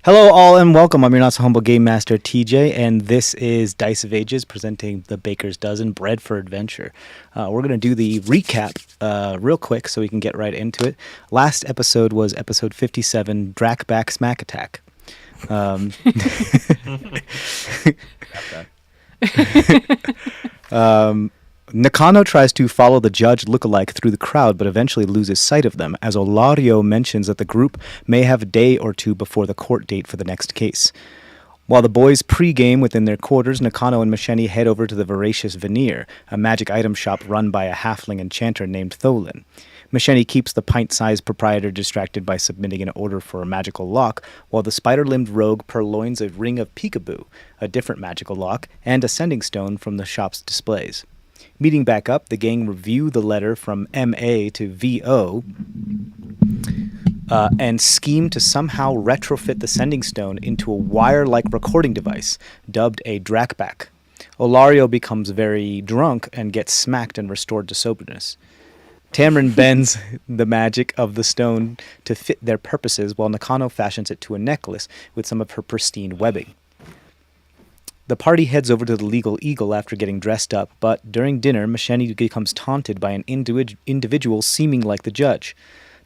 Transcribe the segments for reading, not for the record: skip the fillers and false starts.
Hello, all, and welcome. I'm your not so humble game master, TJ, and this is Dice of Ages presenting the Baker's Dozen Bread for Adventure. We're going to do the recap real quick so we can get right into it. Last episode was episode 57, Drakback Smack Attack. Nakano tries to follow the judge lookalike through the crowd, but eventually loses sight of them, as Olario mentions that the group may have a day or two before the court date for the next case. While the boys pre-game within their quarters, Nakano and Macheni head over to the Voracious Veneer, a magic item shop run by a halfling enchanter named Tholin. Macheni keeps the pint-sized proprietor distracted by submitting an order for a magical lock, while the spider-limbed rogue purloins a ring of peekaboo, a different magical lock, and a sending stone from the shop's displays. Meeting back up, the gang review the letter from MA to VO and scheme to somehow retrofit the sending stone into a wire-like recording device, dubbed a Drakback. Olario becomes very drunk and gets smacked and restored to soberness. Tamrin bends the magic of the stone to fit their purposes, while Nakano fashions it to a necklace with some of her pristine webbing. The party heads over to the Legal Eagle after getting dressed up, but during dinner, Macheni becomes taunted by an individual seeming like the judge.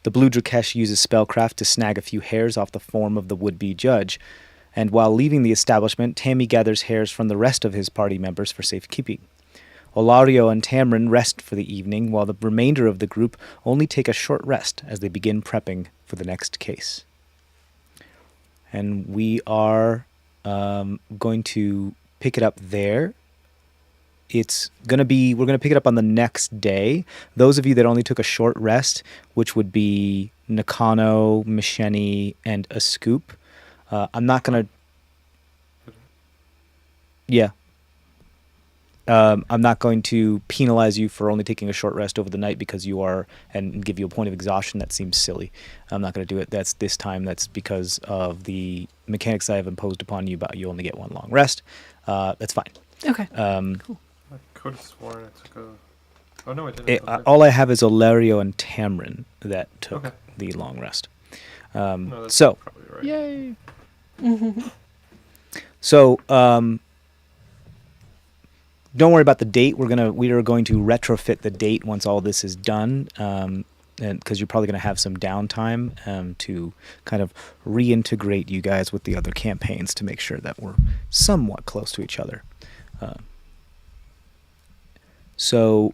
The Blue Drakesh uses spellcraft to snag a few hairs off the form of the would-be judge, and while leaving the establishment, Tammy gathers hairs from the rest of his party members for safekeeping. Olario and Tamrin rest for the evening, while the remainder of the group only take a short rest as they begin prepping for the next case. And we are going to pick it up there. We're going to pick it up on the next day. Those of you that only took a short rest, which would be Nakano, Macheni, and a scoop. I'm not going to... Yeah. I'm not going to penalize you for only taking a short rest over the night because you are, and give you a point of exhaustion. That seems silly. I'm not going to do it. That's because of the mechanics I have imposed upon you, but you only get one long rest. That's fine. Okay. Cool. I could have sworn I took a... Oh, no, I didn't. All I have is Olario and Tamrin that took the long rest. No, that's so, probably right. Yay. So, don't worry about the date. We are going to retrofit the date once all this is done, and because you're probably going to have some downtime to kind of reintegrate you guys with the other campaigns to make sure that we're somewhat close to each other. So,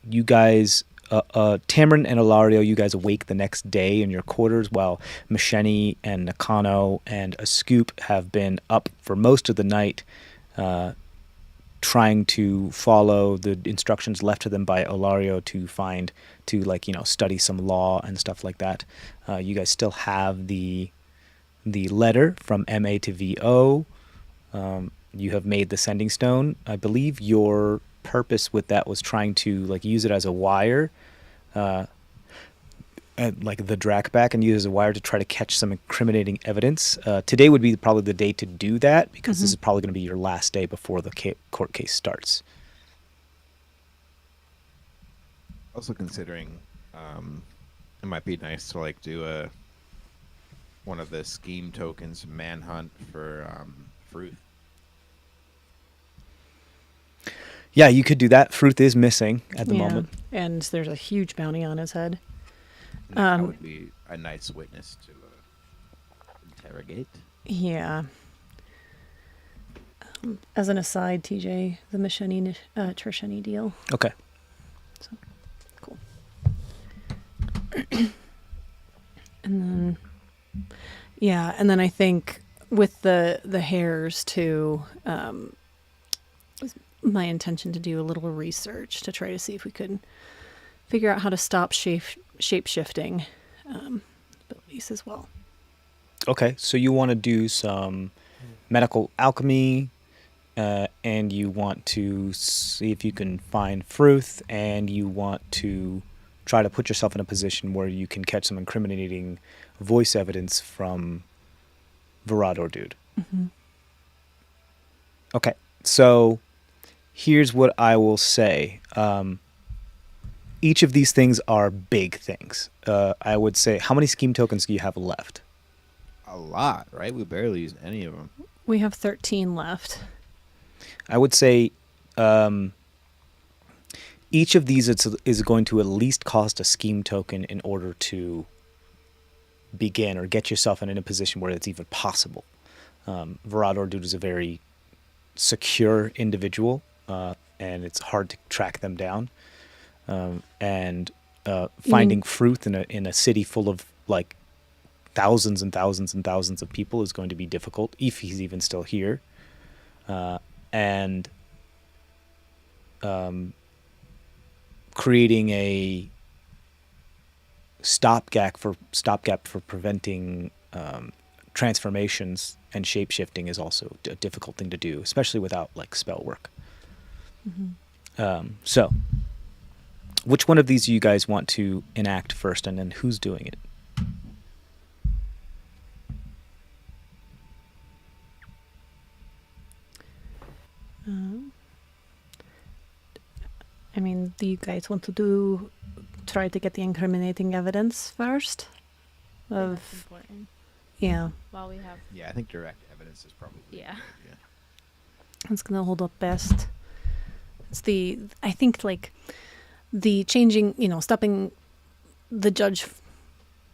you guys, Tamrin and Olario, you guys awake the next day in your quarters, while Macheni and Nakano and a scoop have been up for most of the night, trying to follow the instructions left to them by Olario to study some law and stuff like that. You guys still have the letter from MA to VO. You have made the sending stone. I believe your purpose with that was trying to use it as a wire, like the Drakback, and use it as a wire to try to catch some incriminating evidence. Today would be probably the day to do that, because this is probably going to be your last day before the court case starts. Also considering it might be nice to do one of the scheme tokens manhunt for Fruit. Yeah, you could do that. Fruth is missing at the moment. And there's a huge bounty on his head. That would be a nice witness to interrogate. Yeah. As an aside, TJ, the Macheni Trisheni deal. Okay. So, cool. And then I think with the hairs too, it's my intention to do a little research to try to see if we could figure out how to stop shape-shifting abilities as well. Okay, so you want to do some medical alchemy, and you want to see if you can find Fruth, and you want to try to put yourself in a position where you can catch some incriminating voice evidence from Virador Dude. Mm-hmm. Okay, so here's what I will say. Each of these things are big things. I would say, how many scheme tokens do you have left? a lot, right? We barely used any of them. We have 13 left. I would say each of these is going to at least cost a scheme token in order to begin or get yourself in a position where it's even possible. Virador Dude is a very secure individual, and it's hard to track them down. And finding Fruth in a city full of like thousands and thousands and thousands of people is going to be difficult if he's even still here. And creating a stopgap for preventing transformations and shape-shifting is also a difficult thing to do, especially without like spell work. So which one of these do you guys want to enact first, and then who's doing it? I mean, do you guys want to try to get the incriminating evidence first? That's important. Yeah, While we have, Yeah, I think direct evidence is probably. yeah. it's gonna hold up best. I think like the changing, stopping the judge,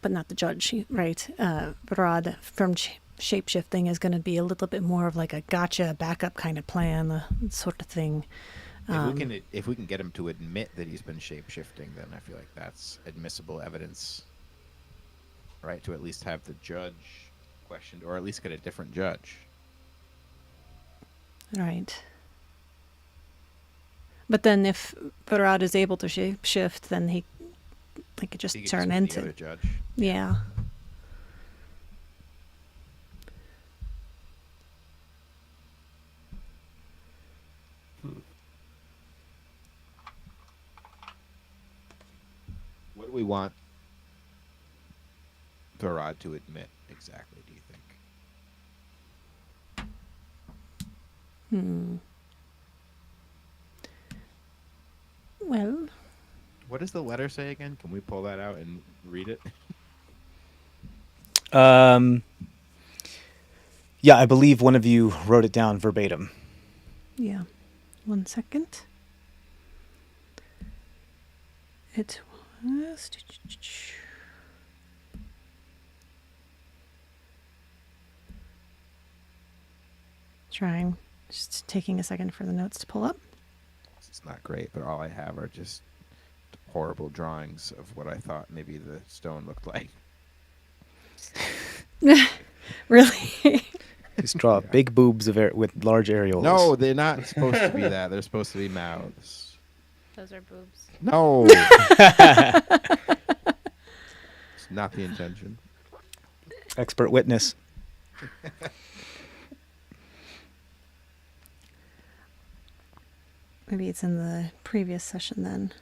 but not the judge, right? Rod from shape shifting is going to be a little bit more of like a gotcha backup kind of plan, sort of thing. If we can get him to admit that he's been shape shifting, then I feel like that's admissible evidence, right? To at least have the judge questioned, or at least get a different judge. Right. But then if Varad is able to shape shift, then they could just He could turn be the into other judge. yeah. What do we want Varad to admit exactly, do you think? Well, What does the letter say again? Can we pull that out and read it? Yeah, I believe one of you wrote it down verbatim. yeah. 1 second. It was trying, just taking a second for the notes to pull up. It's not great, but all I have are just horrible drawings of what I thought maybe the stone looked like. Really? Just draw big boobs with large areolas. No, they're not supposed to be that. They're supposed to be mouths. Those are boobs. No. It's not the intention. Expert witness. Maybe it's in the previous session then.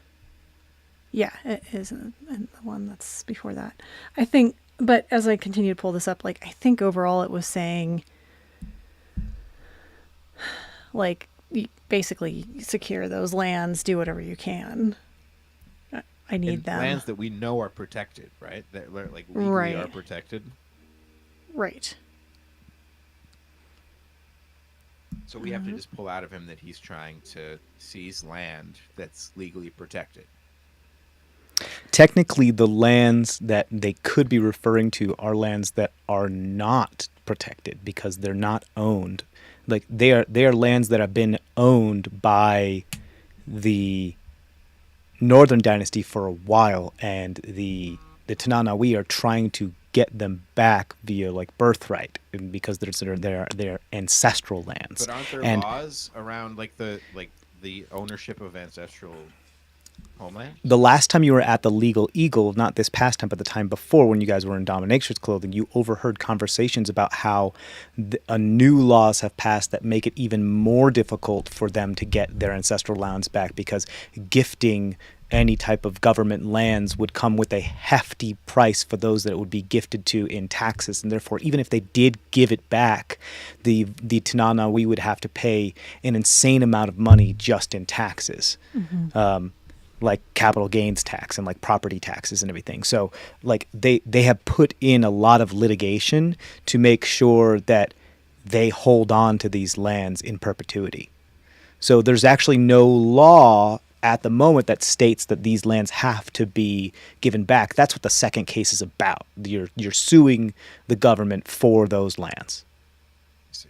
Yeah, it is in the one that's before that. I think, but as I continue to pull this up, like, I think overall it was saying, like, basically secure those lands, do whatever you can. I need And them. lands that we know are protected, right? That like legally Right. are protected. Right. So we have to just pull out of him that he's trying to seize land that's legally protected. Technically, the lands that they could be referring to are lands that are not protected because they're not owned. Like they are lands that have been owned by the Northern Dynasty for a while, and the Tananawi are trying to get them back via like birthright because they're ancestral lands. But aren't there And laws around like the ownership of ancestral homeland? the last time you were at the Legal Eagle, not this past time, but the time before when you guys were in Dominatrix clothing, you overheard conversations about how new laws have passed that make it even more difficult for them to get their ancestral lands back because gifting any type of government lands would come with a hefty price for those that it would be gifted to in taxes, and therefore even if they did give it back, the Tanana, we would have to pay an insane amount of money just in taxes. like capital gains tax and like property taxes and everything. So like they have put in a lot of litigation to make sure that they hold on to these lands in perpetuity. So there's actually no law at the moment that states that these lands have to be given back. That's what the second case is about. You're suing the government for those lands. I see.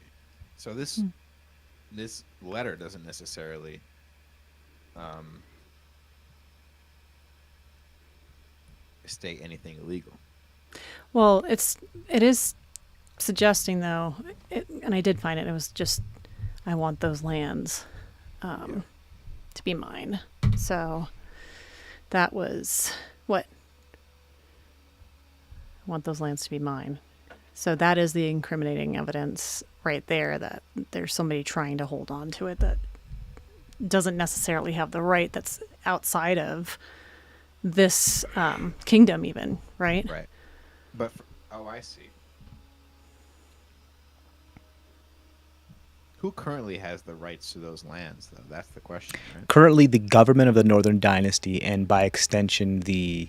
So this letter doesn't necessarily state anything illegal. Well, it is suggesting though, and I did find it. It was just, I want those lands to be mine. So that was what, I want those lands to be mine. So that is the incriminating evidence right there, that there's somebody trying to hold on to it that doesn't necessarily have the right, that's outside of this kingdom even, right? Right. But I see. Who currently has the rights to those lands, though? That's the question, right? Currently, the government of the Northern Dynasty, and by extension, the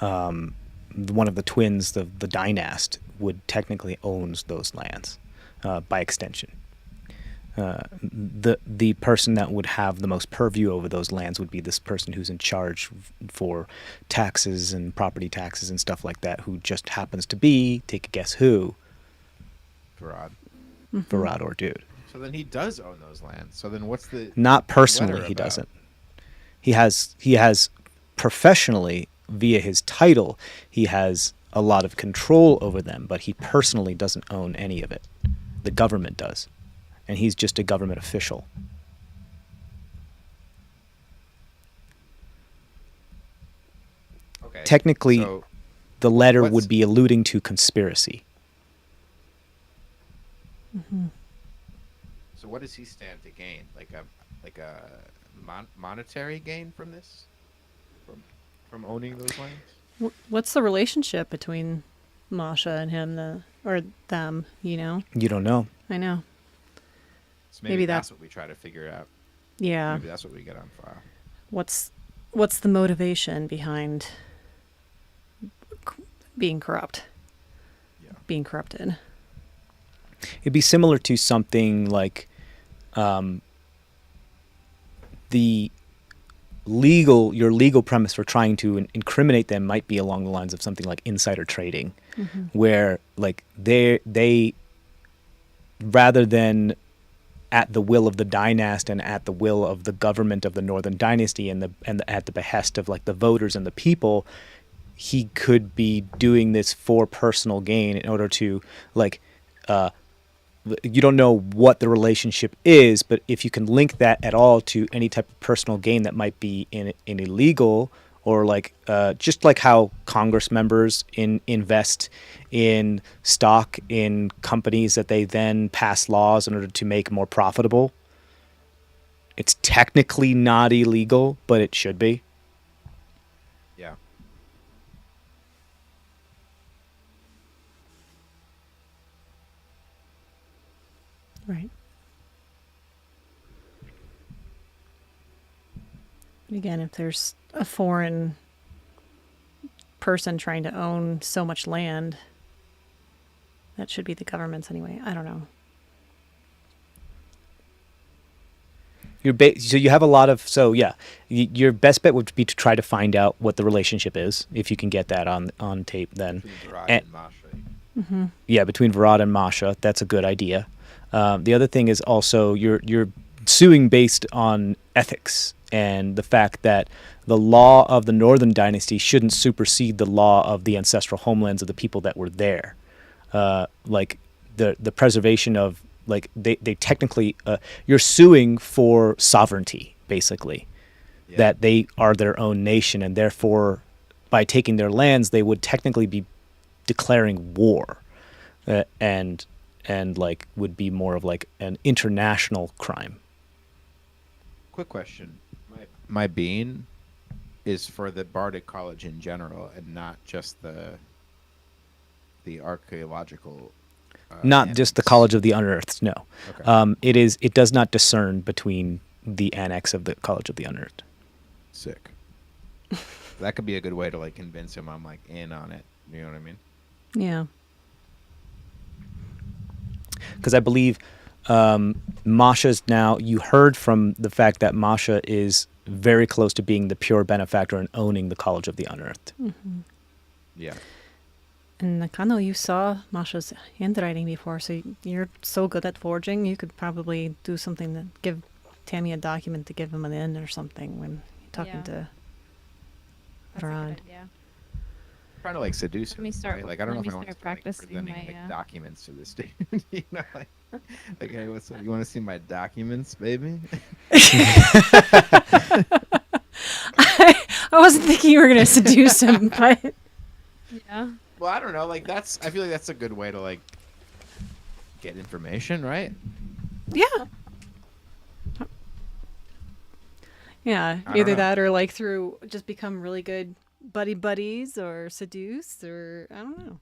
one of the twins, the dynast, would technically owns those lands by extension. The person that would have the most purview over those lands would be this person who's in charge for taxes and property taxes and stuff like that, who just happens to be, take a guess who, Farad. Farad or Dude. So then he does own those lands. So then what's the Not personally, letter he about? doesn't. He has professionally, via his title, he has a lot of control over them, but he personally doesn't own any of it. The government does. And he's just a government official. Okay. Technically, So, the letter what's- would be alluding to conspiracy. so what does he stand to gain? Like a monetary gain from this? From owning those lands? What's the relationship between Masha and him, or them, you know? You don't know. I know. So maybe Maybe that's that- what we try to figure out. Yeah. Maybe that's what we get on file. What's the motivation behind being corrupt? Yeah. Being corrupted. It'd be similar to something like your legal premise for trying to incriminate them might be along the lines of something like insider trading, where like they rather than at the will of the dynast and at the will of the government of the Northern Dynasty and at the behest of like the voters and the people, he could be doing this for personal gain in order to like you don't know what the relationship is, but if you can link that at all to any type of personal gain that might be in illegal, or like just like how Congress members invest in stock in companies that they then pass laws in order to make more profitable. It's technically not illegal, but it should be. Yeah. Right. Again, if there's a foreign person trying to own so much land, that should be the government's anyway. I don't know. So you have a lot of your best bet would be to try to find out what the relationship is, if you can get that on tape. Then Between Farad And- and Masha. yeah, between Varad and Masha, that's a good idea. The other thing is also you're suing based on ethics and the fact that the law of the Northern Dynasty shouldn't supersede the law of the ancestral homelands of the people that were there. Like the preservation of like they technically you're suing for sovereignty basically, Yeah. that they are their own nation, and therefore by taking their lands they would technically be declaring war, and like would be more of like an international crime. Quick question. My being is for the Bardic College in general, and not just the archaeological. Not just the annex. College of the Unearthed, no. Okay. It does not discern between the annex of the College of the Unearthed. Sick. That could be a good way to like convince him I'm like in on it. You know what I mean? Yeah. Because I believe Masha's now, you heard from the fact that Masha is very close to being the pure benefactor and owning the College of the Unearthed. Yeah. And Nakano, you saw Masha's handwriting before, so you're so good at forging, you could probably do something to give Tammy a document to give him an in or something when you're talking Yeah. to That's a Rod. good idea. Trying to like seduce Let him. me start- Right? Like I don't know let if me I want to start like, practicing presenting my, like documents to this dude. You know, like hey, what's up? You want to see my documents, baby? I wasn't thinking you were going to seduce him, but Yeah. Well, I don't know. Like that's. I feel like that's a good way to like get information, right? yeah. Yeah, I don't either know. that or like through just become really good buddies or seduce or I don't know.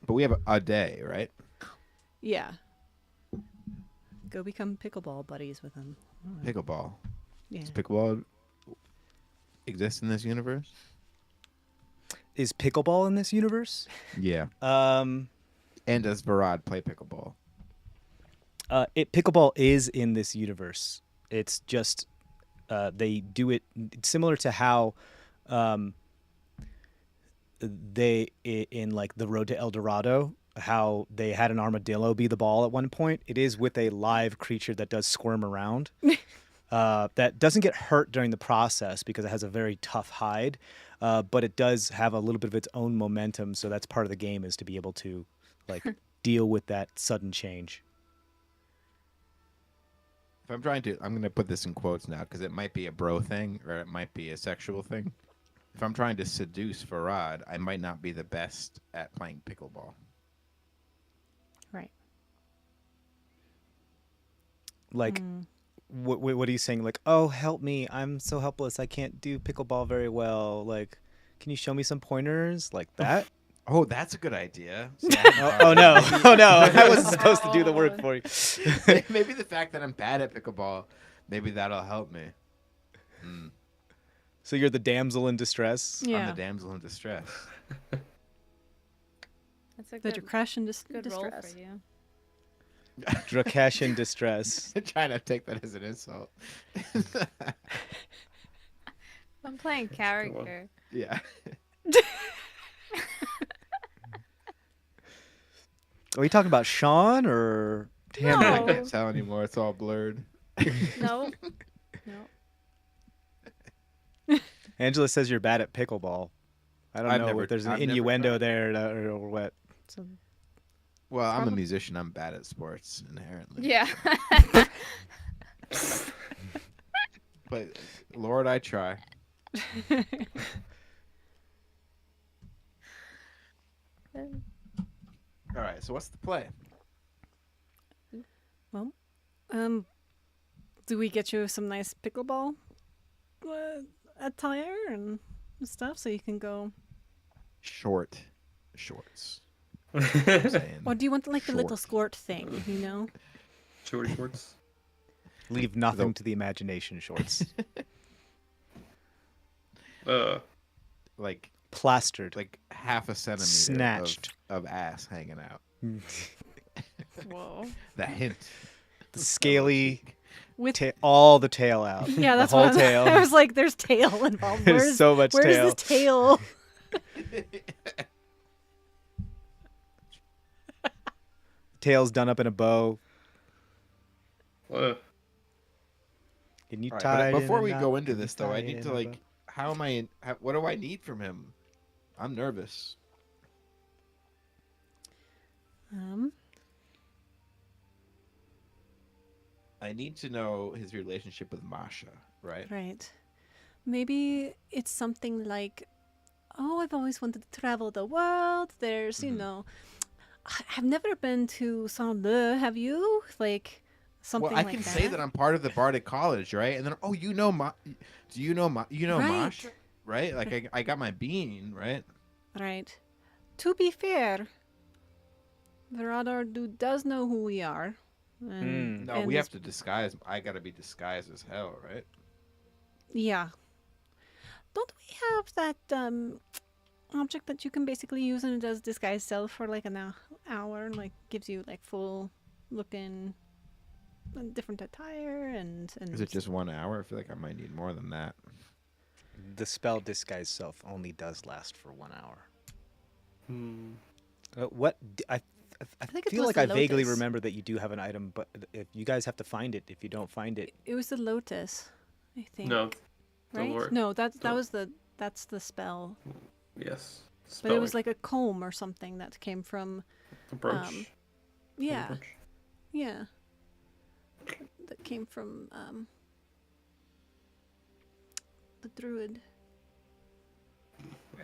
But we have a day, right? Yeah. Go become pickleball buddies with him. Pickleball. Yeah. Does pickleball exist in this universe? Is pickleball in this universe? Yeah. Um, And does Varad play pickleball? Pickleball is in this universe. It's just they do it similar to how in like the Road to El Dorado, how they had an armadillo be the ball at one point. It is with a live creature that does squirm around. That doesn't get hurt during the process because it has a very tough hide, but it does have a little bit of its own momentum. So that's part of the game, is to be able to like deal with that sudden change. If I'm trying to, I'm going to put this in quotes now because it might be a bro thing or it might be a sexual thing. If I'm trying to seduce Farad, I might not be the best at playing pickleball. Right. Like, what are you saying? Like, oh, help me! I'm so helpless. I can't do pickleball very well. Like, can you show me some pointers like that? Oh, that's a good idea. See, I hadn't thought Oh of no! that. Oh no! I wasn't supposed to do the work for you. Maybe the fact that I'm bad at pickleball, maybe that'll help me. So you're the damsel in distress. Yeah. I'm the damsel in distress. That's a That you're good, crashing good role distress. for you. Drakesh in distress. Trying to take that as an insult. I'm playing character. Yeah. Are we talking about Sean or Tammy? I No. can't tell anymore. It's all blurred. No. No. Angela says you're bad at pickleball. I don't I've know never- if there's an I've never innuendo tried. there or what. So Well, I'm a Probably- musician. I'm bad at sports inherently. Yeah. But Lord, I try. All right. So what's the play? well, do we get you some nice pickleball attire and stuff so you can go? Shorts. I'm saying. Or do you want like the little Short. skirt thing? You know. Shorty shorts. Leave nothing The- to the imagination. Shorts. Like Plastered. like half a centimeter Snatched. of ass hanging out. Whoa. The hint. The scaly, With all the tail out. yeah, that's the whole what tail. I was like, "There's tail involved. There's so much where's tail. this tail?" Tail's done up in a bow. Uh, And you All right, tied but in before a we knot, go into you this, though, I tied need in to a like, bow. how am I? What do I need from him? I'm nervous. I need to know his relationship with Masha, right? Right. Maybe it's something like, "Oh, I've always wanted to travel the world. There's, you know, I've never been to Saint-Leu. Have you? Like something Well, I like can that." say that I'm part of the Bardic College, right? And then, oh, you know, do you know Right. Masha, right? Like I got my bean, right? Right. To be fair, the radar dude does know who we are. And, No, and we is- have to disguise. I got to be disguised as hell, right? Yeah. don't we have that object that you can basically use and it does disguise self for like an hour and like gives you like full looking different attire and Is it just 1 hour? I feel like I might need more than that. The spell disguise self only does last for 1 hour. Hmm. I think it feel was like the I vaguely lotus. remember that you do have an item, but if you guys have to find it. If you don't find it, it was the lotus, I think. No. The right? Lord. No, that's the- the spell. Yes. But it was like a comb or something that came from a brooch. yeah. Brooch. Yeah. That came from the druid.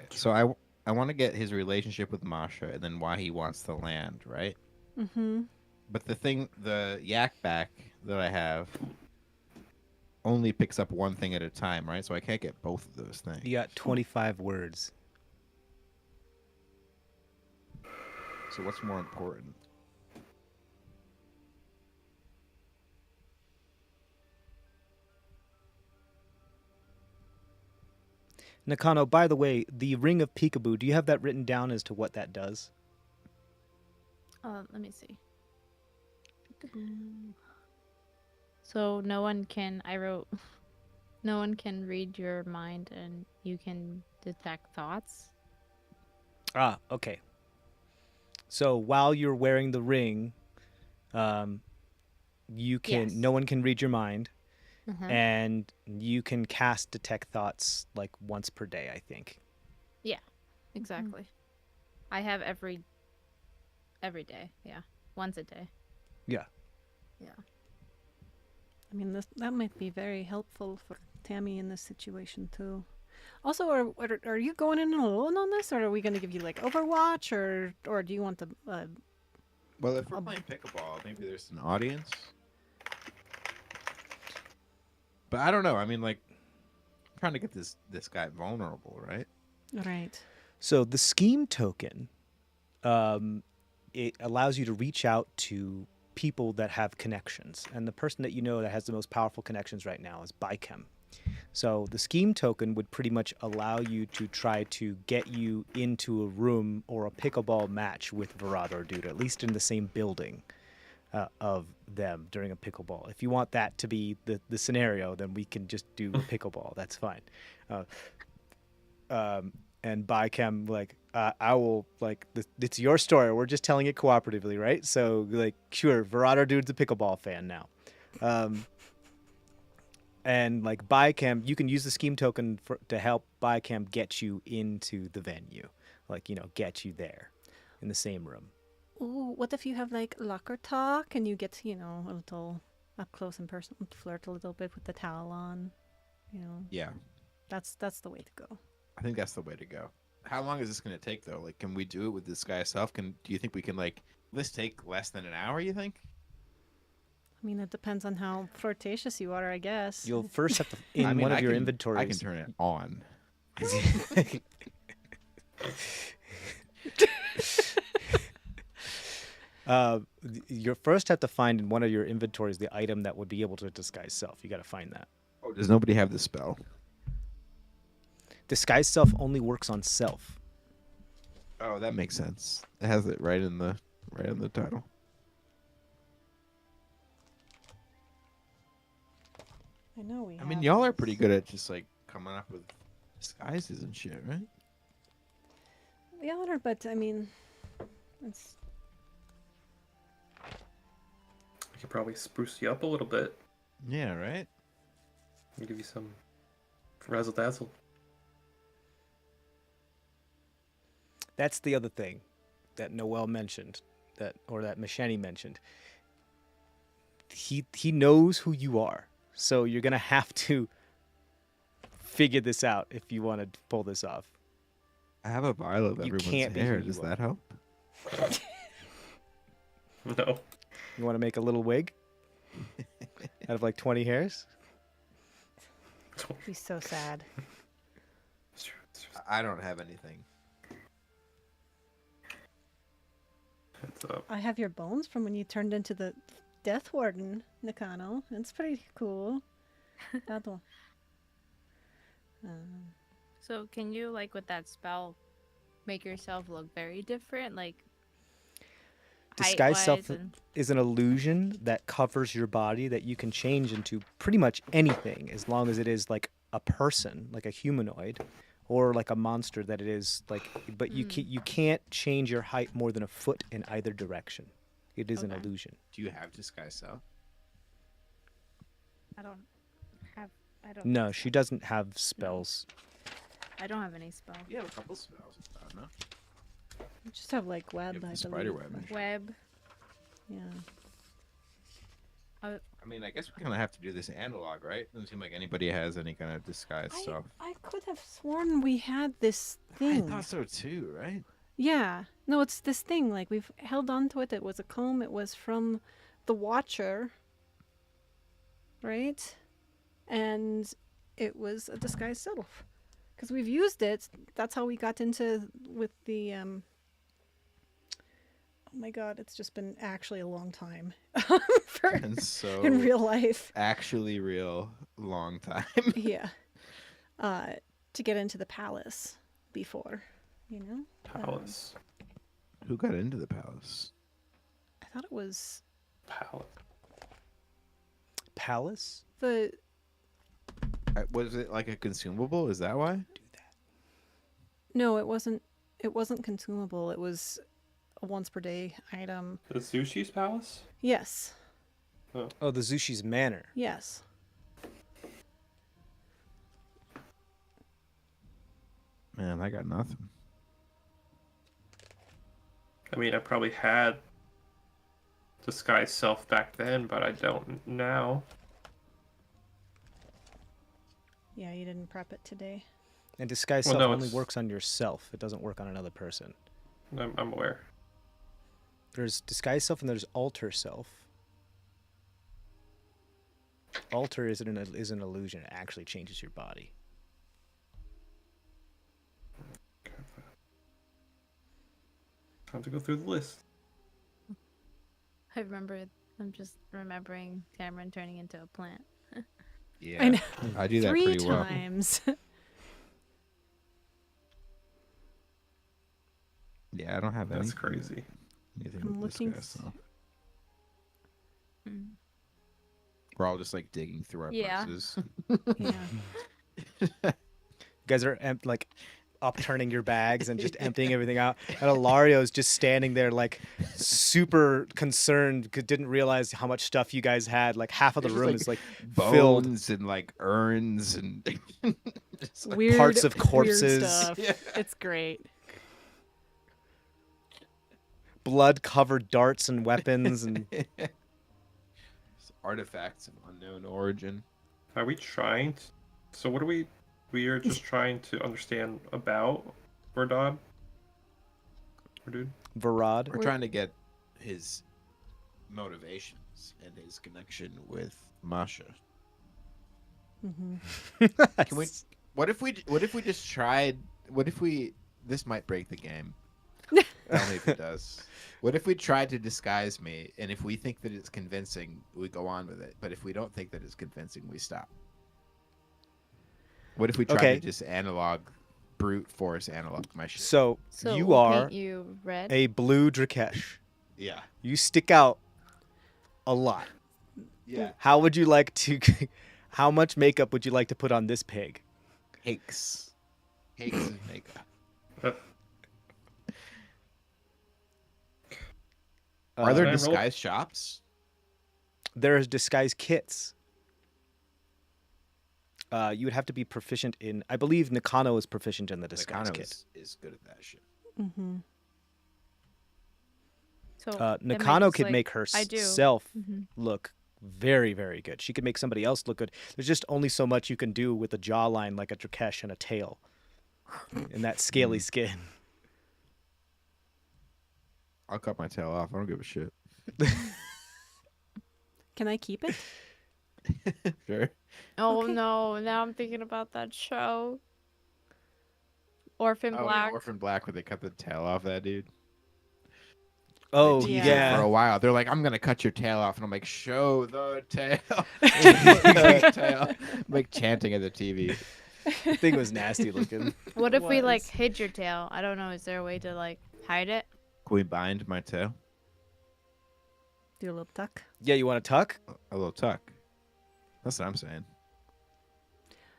So I want to get his relationship with Masha and then why he wants the land, right? Mm-hmm. But the yak back that I have only picks up one thing at a time, right? So I can't get both of those things. you got 25 words. So what's more important? Nakano, by the way, the Ring of Peekaboo, do you have that written down as to what that does? Let me see. So no one can. I wrote. No one can read your mind, and you can detect thoughts. Ah, okay. So while you're wearing the ring, you can Yes. no one can read your mind, Uh-huh. and you can cast detect thoughts like once per day, I think. Exactly. I have every day. Yeah, once a day. Yeah. Yeah. I mean, that might be very helpful for Tammy in this situation too. Also, are you going in alone on this, or are we going to give you like Overwatch, or do you want the? Well, if we're playing pickleball, maybe there's an audience. But I don't know. I mean, like, I'm trying to get this guy vulnerable, right? Right. So the scheme token, it allows you to reach out to people that have connections, and the person that you know that has the most powerful connections right now is Bichem. So the scheme token would pretty much allow you to try to get you into a room or a pickleball match with Virador Dude, at least in the same building of them during a pickleball. If you want that to be the scenario, then we can just do a pickleball. That's fine. And Bichem, like, I will, like, it's your story. We're just telling it cooperatively, right? So, like, sure, Virador Dude's a pickleball fan now. And, like, Bichem, you can use the scheme token to help Bichem get you into the venue. Like, get you there in the same room. Ooh, what if you have like locker talk and you get a little up close and personal, flirt a little bit with the towel on, Yeah. That's the way to go. I think that's the way to go. How long is this going to take, though? Like, can we do it with this guy itself? Do you think we can, like, this take less than an hour, you think? I mean, it depends on how flirtatious you are, I guess. You'll first have to, in I mean, one of your I inventories. can turn it on. You first have to find in one of your inventories the item that would be able to disguise self. You got to find that. Oh, does nobody have the spell? Disguise self only works on self. Oh, that makes sense. It has it right in the title. I know we. I mean, have y'all are this. pretty good at just like coming up with disguises and shit, right? We are, but I mean, it's. I could probably spruce you up a little bit Yeah, right. and give you some razzle dazzle. That's the other thing that Noel mentioned, that Mashani mentioned. He knows who you are, so you're gonna have to figure this out if you want to pull this off. I have a vial of You everyone's can't be who hair. you Does are. that help? No. You want to make a little wig out of like 20 hairs? He's so sad. It's true, it's true. I don't have anything. It's, I have your bones from when you turned into the Death Warden, Nakano. It's pretty cool. That one. So can you, like, with that spell, make yourself look very different, like Disguise self height-wise and is an illusion that covers your body that you can change into pretty much anything as long as it is like a person, like a humanoid, or like a monster that it is like. But you can't change your height more than a foot in either direction. It is an Okay. illusion. Do you have disguise self? I don't have. I don't. No, think she so. doesn't have spells. I don't have any spell. You have a couple spells. I don't know. You just have like You web, have I the believe. spider web. Web. Yeah. I mean, I guess we kind of have to do this analog, right? Doesn't seem like anybody has any kind of disguise stuff. I could have sworn we had this I thing. thought so too, right? Yeah. No, it's this thing. Like, we've held on to it. It was a comb. It was from the Watcher. Right? And it was a disguised self. Because we've used it. That's how we got into with the. Oh my god, it's just been actually a long time. For, And so in real life. actually real long time. Yeah. To get into the palace before, you know? Palace. Who got into the palace? I thought it was Palace. Palace? the. Was it like a consumable? Is that why? No, it wasn't. It wasn't consumable. It was a once per day item. The Sushi's Palace? Yes. Oh, the Zushi's Manor. Yes. Man, I got nothing. I mean, I probably had disguise self back then, but I don't now. Yeah, you didn't prep it today. And disguise Well, self no, only it's- works on yourself. It doesn't work on another person. I'm aware. There's disguise self and there's alter self. Alter is an illusion. It actually changes your body. Time to go through the list. I'm just remembering Cameron turning into a plant. Yeah, I know. I do that 3 pretty well. times. Yeah, I don't have That's anything. crazy. Anything I'm with looking disguise self. Mm. We're all just like digging through our Yeah. purses. Yeah. You guys are like upturning your bags and just emptying everything out. And Ilario's just standing there like super concerned, didn't realize how much stuff you guys had. Like half of the There's just, room like, is like filled. Bones and like urns and just, like, Weird parts of weird corpses. stuff. Yeah. It's great. Blood-covered darts and weapons and artifacts of unknown origin. Are we trying to... So what are we... We are just trying to understand about Verdad? Or dude? Varad. We're trying to get his motivations and his connection with Masha. Mm-hmm. Can we? What if we just tried? What if we? This might break the game. Tell me if it does. What if we tried to disguise me, and if we think that it's convincing, we go on with it. But if we don't think that it's convincing, we stop. What if we try Okay. to just brute force analog my shit? So, So you we'll are paint you red. a blue Drakesh. Yeah. You stick out a lot. Yeah. How would you like to? How much makeup would you like to put on this pig? Hakes of makeup. Are there Can I roll? disguise shops? There's disguise kits. You would have to be proficient in. I believe Nakano is proficient in the disguise Nakano kit. is good at that shit. Mm-hmm. So am I Nakano just, could like- make I do. herself Mhm. look very, very good. She could make somebody else look good. There's just only so much you can do with a jawline like a Drakesh and a tail, and that scaly skin. I'll cut my tail off. I don't give a shit. Can I keep it? Sure. Oh Okay. no! Now I'm thinking about that show. Orphan Oh, Black. yeah, Orphan Black, where they cut the tail off that dude. Oh They tease yeah. it for a while. They're like, I'm gonna cut your tail off, and I'm like, show the tail. Show the tail. I'm like chanting at the TV. The thing was nasty looking. What if we like was. hid your tail? I don't know. Is there a way to like hide it? Can we bind my tail? Do a little tuck. Yeah, you want to tuck? A little tuck. That's what I'm saying.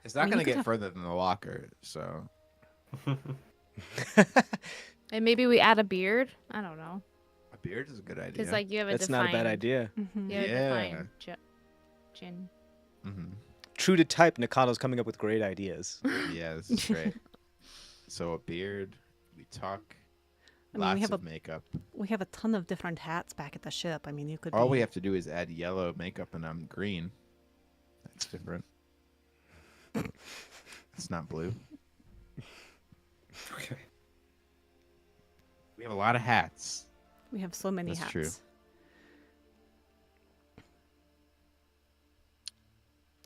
It's not I mean, going you to could get have- further than the locker, so. And maybe we add a beard. I don't know. A beard is a good idea. Because like you have a That's defined. not a bad idea. Mm-hmm. You have a Yeah. defined chin. Mm-hmm. True to type, Nakado's coming up with great ideas. Yeah, this is great. So a beard, we tuck, I mean, lots we have of a makeup. we have a ton of different hats back at the ship. I mean, you could. All be... we have to do is add yellow makeup, and I'm green. That's different. It's not blue. Okay. We have a lot of hats. We have so many That's hats. true.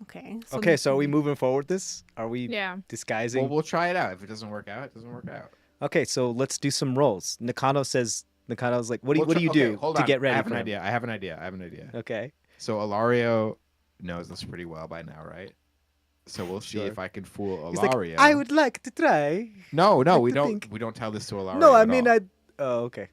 Okay. Okay, so are we moving forward with this? Are we Yeah. disguising? Well, we'll try it out. If it doesn't work out, it doesn't work out. Okay, so let's do some rolls. Nakado's like, what We'll do you try- do okay, hold to on. get ready I have for an him? idea. I have an idea. Okay. So Ilario knows this pretty well by now, right? So we'll see Sure. if I can fool He's Ilario. like, I would like to try. No, like we to don't. think- We don't tell this to Ilario. No, I at mean, all. Oh, okay.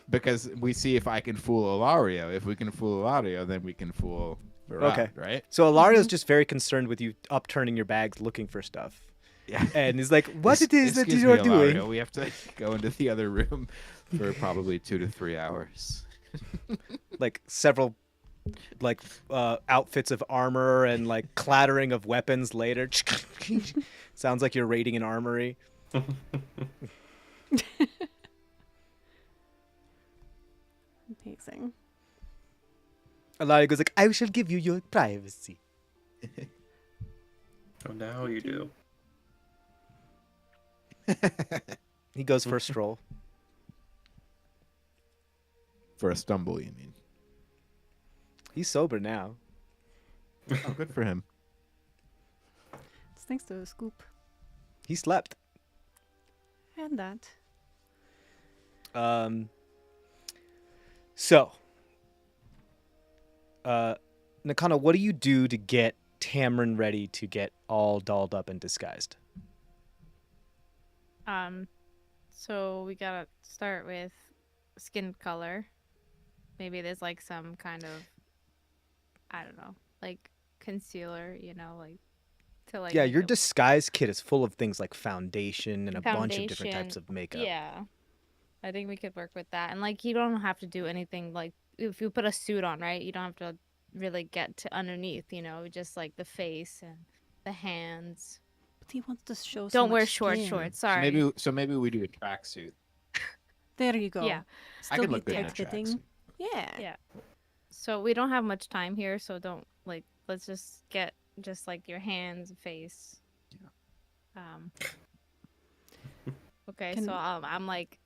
Because we see if I can fool Ilario. If we can fool Ilario, then we can fool Virad, Okay. right? So Ilario's just very concerned with you upturning your bags looking for stuff. Yeah. And he's like, what it is that Excuse you are me, doing? Ilario. We have to go into the other room for probably 2 to 3 hours. Like several outfits of armor and like clattering of weapons later. Sounds like you're raiding an armory. Amazing. Ilario goes like, I shall give you your privacy. Oh, now you do. He goes for a stroll. For a stumble, you mean? He's sober now. Oh, good for him. It's thanks to the scoop He slept. and that. So, Nakano, what do you do to get Tamron ready to get all dolled up and disguised? So we gotta start with skin color. Maybe there's like some kind of, I don't know, like concealer, like to like. Yeah, make your it- disguise kit is full of things like foundation and a bunch of different types Foundation, of makeup. Yeah, I think we could work with that, and like you don't have to do anything like if you put a suit on, right? You don't have to really get to underneath, just like the face and the hands. But he wants to show. Don't wear short skin. shorts. So Sorry. maybe we do a tracksuit. There you go. Yeah. I Still could be look good in a tight-fitting. tracksuit. Yeah. Yeah. So we don't have much time here, so don't like. Let's just get just like your hands, face. Okay, Can- so I'm like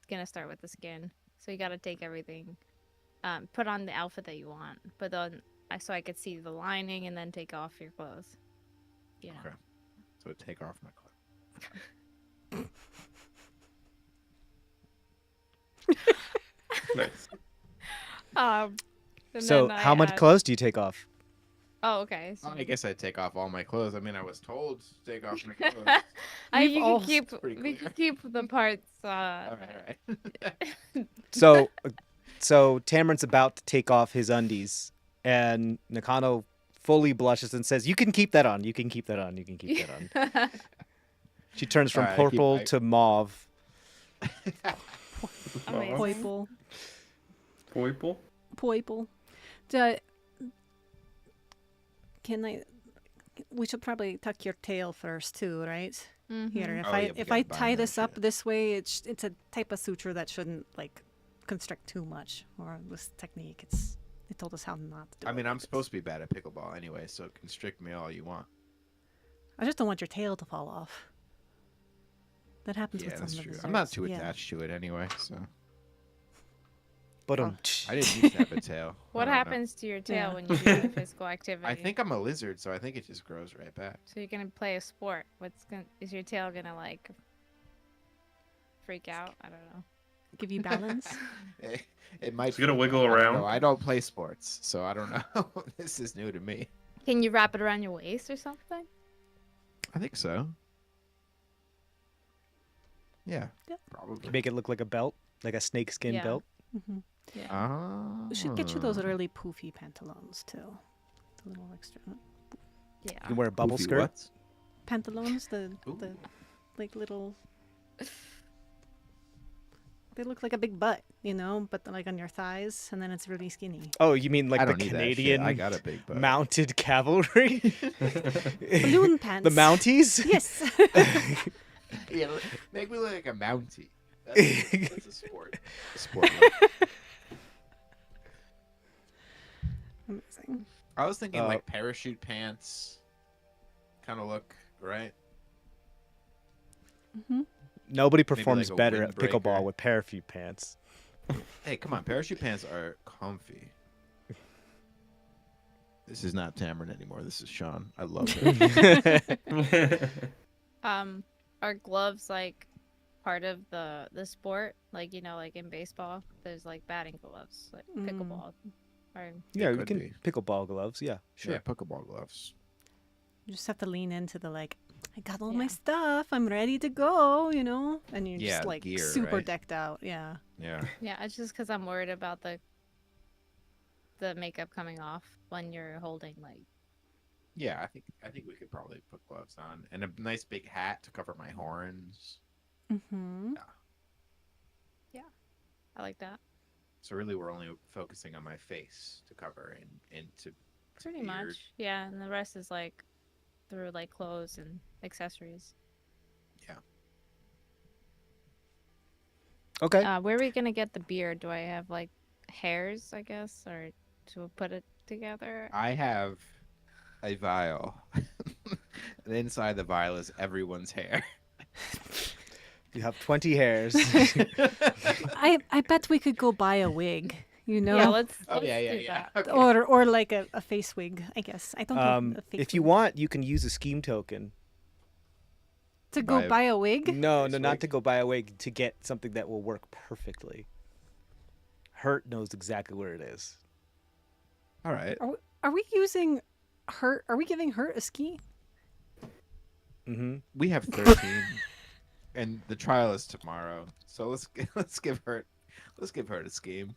gonna start with the skin. So you gotta take everything, put on the outfit that you want, but then so I could see the lining and then take off your clothes. Yeah. Okay. So take off my clothes. Nice. And So, then how much add- clothes do you take off? Oh, okay. So I guess I'd take off all my clothes. I mean, I was told to take off my clothes. you We've all- can keep pretty we clear. can keep the parts. all right. So, Tamron's about to take off his undies, and Nakano fully blushes and says, "You can keep that on. You can keep that on. You can keep that on." She turns from Alright, I keep- purple I- to mauve. Amazing. Poiple. Poiple? Poiple. Can I? We should probably tuck your tail first too, right? Mhm. Here, if Oh, I yeah, we if gotta I bind tie that this up shit. this way, it's a type of suture that shouldn't like constrict too much. Or this technique, they told us how not to do I it. mean, I'm supposed to be bad at pickleball anyway, so constrict me all you want. I just don't want your tail to fall off. That happens Yeah, with that's some true. of the I'm not lizards. too Yeah. attached to it anyway, so But I didn't used to have a tail. What I don't know. happens to your tail Yeah. when you do the physical activity? I think I'm a lizard, so I think it just grows right back. So you're gonna play a sport. Is your tail gonna like freak out? I don't know. Give you balance. It might. It's gonna freak wiggle out. I don't around. know. I don't play sports, so I don't know. This is new to me. Can you wrap it around your waist or something? I think so. Yeah, Yep. probably. Make it look like a belt, like a snakeskin Yeah. belt. Hmm. Yeah. Ah. We should get you those really poofy pantaloons too. The little extra You Yeah. can wear a bubble Poofy skirt. what? pantaloons. The Ooh. like little. They look like a big butt, you know, but like on your thighs, and then it's really skinny. Oh, you mean like I the don't need that shit. Canadian I got a big butt. mounted cavalry? Balloon pants. The Mounties? Yes. Yeah, make me look like a Mountie. That's a sport. A sport look. Amazing. I was thinking like parachute pants kind of look, right? Hmm. Nobody performs like a better at windbreaker. pickleball with parachute pants. Hey, come on. Parachute pants are comfy. This is not Tamron anymore. This is Sean. I love it. Are gloves like part of the sport? Like, you know, like in baseball, there's like batting gloves, like pickleball. Or Yeah, you could can be. pickleball gloves. Yeah, sure. Yeah, pickleball gloves. You just have to lean into the like, I got all Yeah. my stuff. I'm ready to go, you know? And you're Yeah, just the like gear, super right? decked out. Yeah. Yeah. yeah, it's just because I'm worried about the makeup coming off when you're holding like. Yeah, I think we could probably put gloves on and a nice big hat to cover my horns. Mm-hmm. I like that. So really, we're only focusing on my face to cover and to Pretty beard. much. Yeah, and the rest is like through like clothes and accessories. Okay. Where are we gonna get the beard? Do I have like hairs, I guess, or to put it together? I have a vial, and inside the vial is everyone's hair. You have 20 hairs. I bet we could go buy a wig, you know? Yeah, let's Oh yeah, do yeah. that. Okay. Or like a face wig, I guess. I don't know. A face If you wig. want, you can use a scheme token. to go buy buy a wig. No, Face not wig? to go buy a wig, to get something that will work perfectly. Hurt knows exactly where it is. All right. Are we using Hurt? Are we giving Hurt a ski? Mm-hmm. We have 13, and the trial is tomorrow. So let's give her a scheme.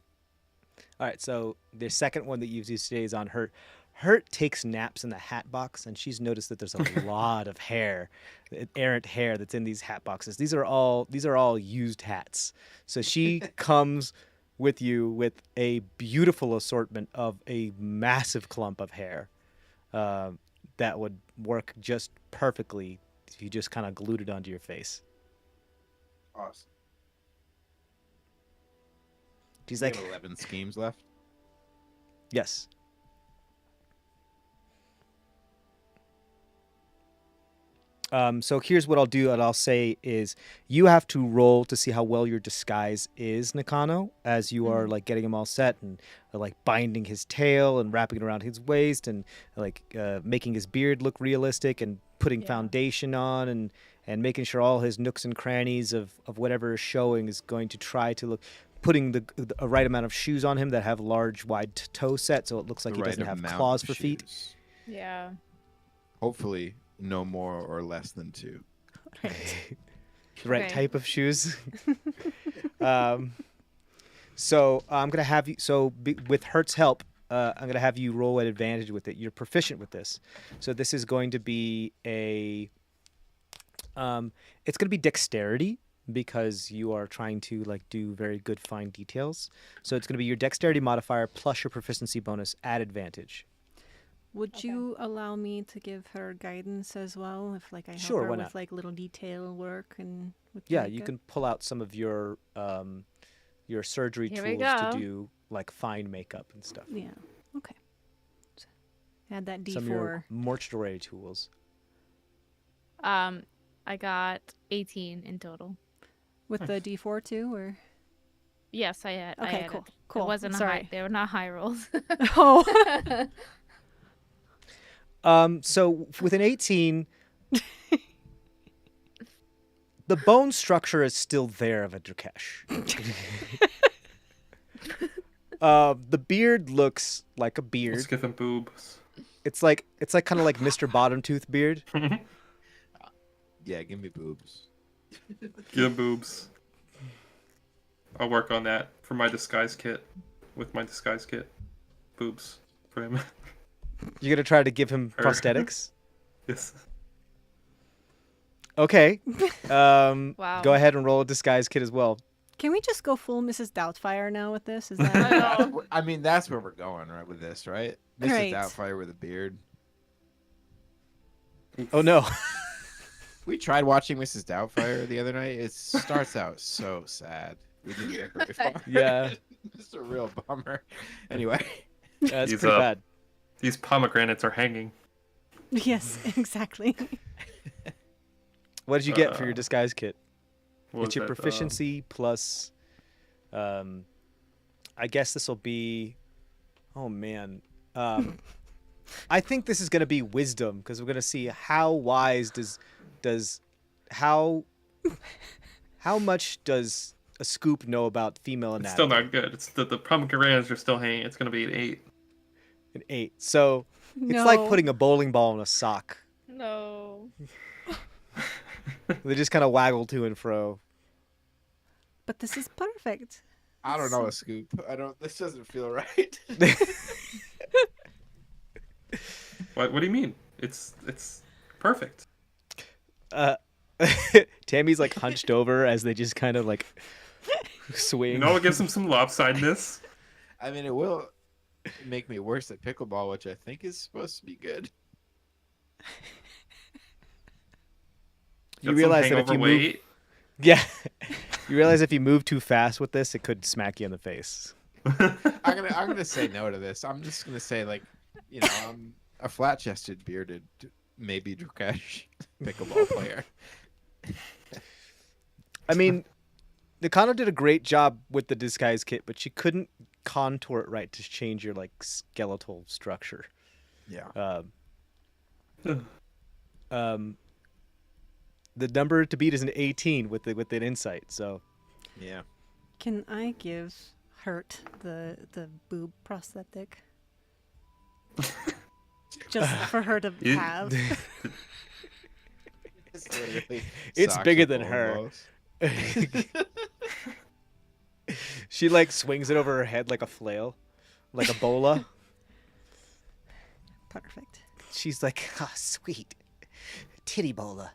All right, so the second one that you've used today is on Hurt. Hurt takes naps in the hat box, and she's noticed that there's a lot of hair, errant hair that's in these hat boxes. These are all used hats. So she comes with you with a beautiful assortment of a massive clump of hair that would work just perfectly if you just kind of glued it onto your face. Awesome. She's We like, have 11 schemes left. yes. So here's what I'll do, and I'll say is you have to roll to see how well your disguise is, Nakano, as you are like getting him all set and like binding his tail and wrapping it around his waist and like making his beard look realistic and putting Yeah. foundation on and making sure all his nooks and crannies of whatever is showing is going to try to look, putting a right amount of shoes on him that have large wide toe set so it looks like The he right doesn't have amount claws of for feet. shoes. Yeah. Hopefully, no more or less than 2. The right Okay. type of shoes. So I'm gonna have you. So with Hert's help, I'm gonna have you roll at advantage with it. You're proficient with this, so this is going to be a. It's gonna be dexterity because you are trying to like do very good fine details. So it's gonna be your dexterity modifier plus your proficiency bonus at advantage. Would Okay. you allow me to give her guidance as well, if like I help Sure, her why with not? like little detail work and with the Yeah, you makeup? can pull out some of your surgery Here we tools to go. do like fine makeup and stuff. Yeah. Okay. So add that Some of your D4. mortuary tools. I got 18 in total. With the D4 too, or Yes, I had. I okay, had cool, it. cool. It wasn't Sorry. high. They were not high rolls. Oh, So with an 18, the bone structure is still there of a Drakesh. The beard looks like a Let's beard. give him boobs. It's like kind of like Mr. Bottom Tooth beard. Yeah, give me boobs. Give him boobs. I'll work on that for my disguise kit. With my disguise kit, boobs for him. You're gonna try to give him Or- prosthetics. Yes. Okay. Wow. Go ahead and roll a disguise kit as well. Can we just go full Mrs. Doubtfire now with this? Is I that know. I mean, that's where we're going, right, with this, right? Mrs. Right. Doubtfire with a beard. Oh no. We tried watching Mrs. Doubtfire the other night. It starts out so sad. We didn't get very far. Yeah. It's a real bummer. Anyway. That's He's pretty up. bad. These pomegranates are hanging. Yes, exactly. What did you get for your disguise kit? What It's was your that, proficiency plus. I guess this will be. Oh man. I think this is gonna be wisdom because we're gonna see how wise does how much does a scoop know about female It's anatomy? still not good. It's the pomegranates are still hanging. It's gonna be an 8. An 8. So No. it's like putting a bowling ball in a sock. No. They just kind of waggle to and fro. But this is perfect. I don't know a scoop. This doesn't feel right. What do you mean? It's perfect. Tammy's like hunched over as they just kind of like swing. You know what gives him some lopsidedness? I mean, it will make me worse at pickleball, which I think is supposed to be good. You realize that if you move, weight. yeah, you realize if you move too fast with this, it could smack you in the face. I'm gonna say no to this. I'm just gonna say, like, you know, I'm a flat-chested, bearded, maybe Drakesh pickleball player. I mean, Nakano did a great job with the disguise kit, but she couldn't contour it right to change your like skeletal structure. Yeah. The number to beat is an 18 with an insight. So Yeah. Can I give Hurt the boob prosthetic? Just for her to You- have. It's literally It's socks bigger with than bowling her. balls. she like swings it over her head like a flail, like a bola. Perfect. She's like, oh, sweet titty bola.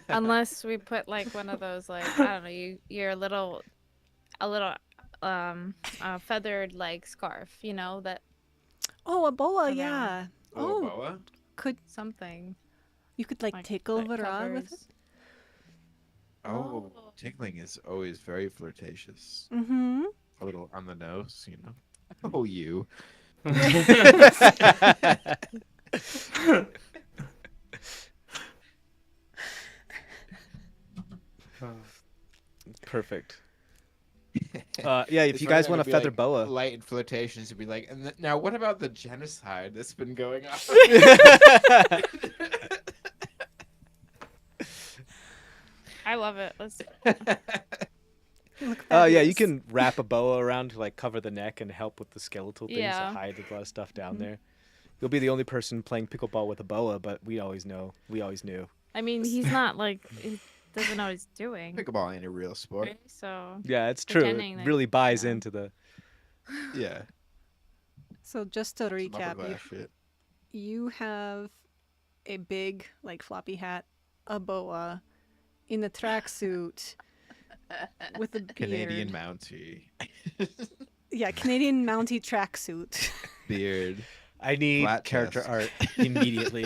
Unless we put like one of those, like, I don't know, your little feathered like scarf, you know, that Oh, a boa, Around. yeah. Oh, Oh, boa? could something you could like like tickle that it on with it? covers- Oh, Oh. tickling is always very flirtatious. Mm-hmm. A little on the nose, you know. Oh, you. Perfect. Yeah, if It's you really guys gonna want a be, feather like, boa, light and flirtations would be like, and now what about the genocide that's been going on? I love it. Let's yeah, you can wrap a boa around to like cover the neck and help with the skeletal things Yeah. to hide a lot of stuff down there. You'll be the only person playing pickleball with a boa, but we always knew. I mean, he's not like he doesn't know what he's doing. Pickleball ain't a real sport. Right? So Yeah, it's true. It Pretending that- really buys yeah. into the. Yeah. So just to Some upper recap, class shit. you have a big like floppy hat, a boa, in a tracksuit with a beard. Canadian Mountie. Yeah, Canadian Mountie tracksuit. Beard. I need Flat character chest. art immediately.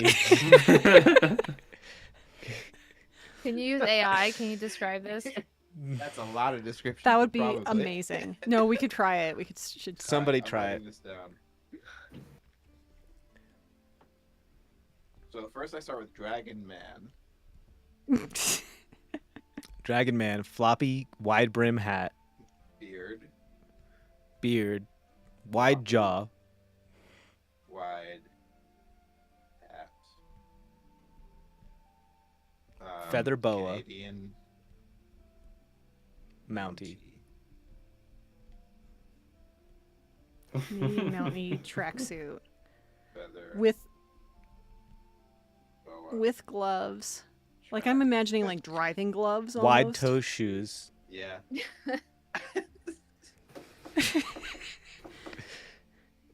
can you use AI? Can you describe this? That's a lot of description. That would be probably. amazing. No, we could try it. We should. Somebody I'm try it. writing this down. So first I start with Dragon Man. Dragon Man, floppy, wide brim hat, Beard. beard, wide jaw, Wide. Hat. Feather boa. Canadian mountie. Canadian Mountie tracksuit Feather with boa. with gloves. Like I'm imagining like driving gloves almost. Wide toe shoes. Yeah.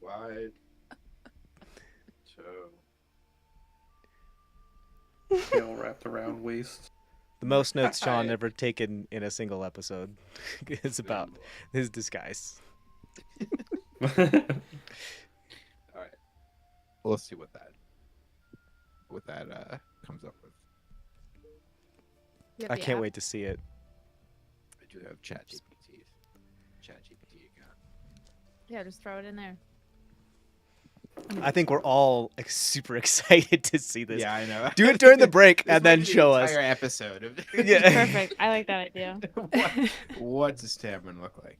Wide toe. Tail wrapped around waist. The most notes Sean ever taken in a single episode is about his disguise. All right. Well, let's see what that comes up with. You have I the can't app? wait to see it. I do have ChatGPT account. Yeah, just throw it in there. I think we're all super excited to see this. Yeah, I know. Do it during the break This and then might be the show us. entire episode of Yeah. Perfect. I like that idea. what does Tamron look like?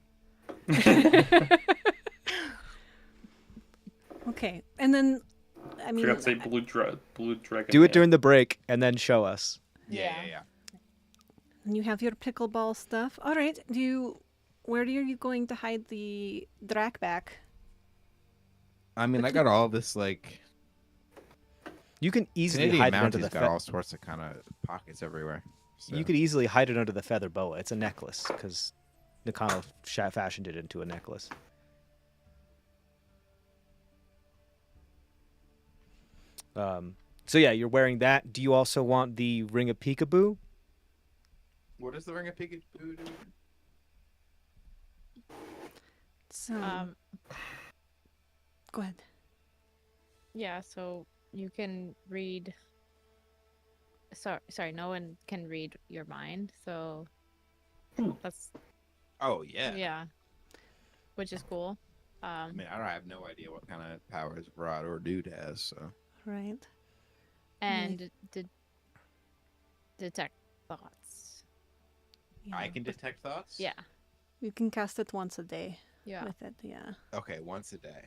Okay, and then I mean, Forgot to say blue dragon. Do it man. during the break and then show us. Yeah. and you have your pickleball stuff. All right, where are you going to hide the Drakback? I mean, I got all this like You can easily Canadian hide it under Mounties the got all sorts of kind of pockets everywhere. So. You could easily hide it under the feather boa. It's a necklace because Nakano fashioned it into a necklace. So yeah, you're wearing that. Do you also want the ring of peekaboo? What does the ring of peekaboo do? So go ahead. Yeah, so you can read. Sorry, no one can read your mind, so that's Oh yeah. yeah, which is cool. I mean, I have no idea what kind of powers Rod or Dude has. So Right. And detect thoughts. Yeah. I can detect thoughts. Yeah, You can cast it once a day yeah. with it. Yeah. Okay, once a day.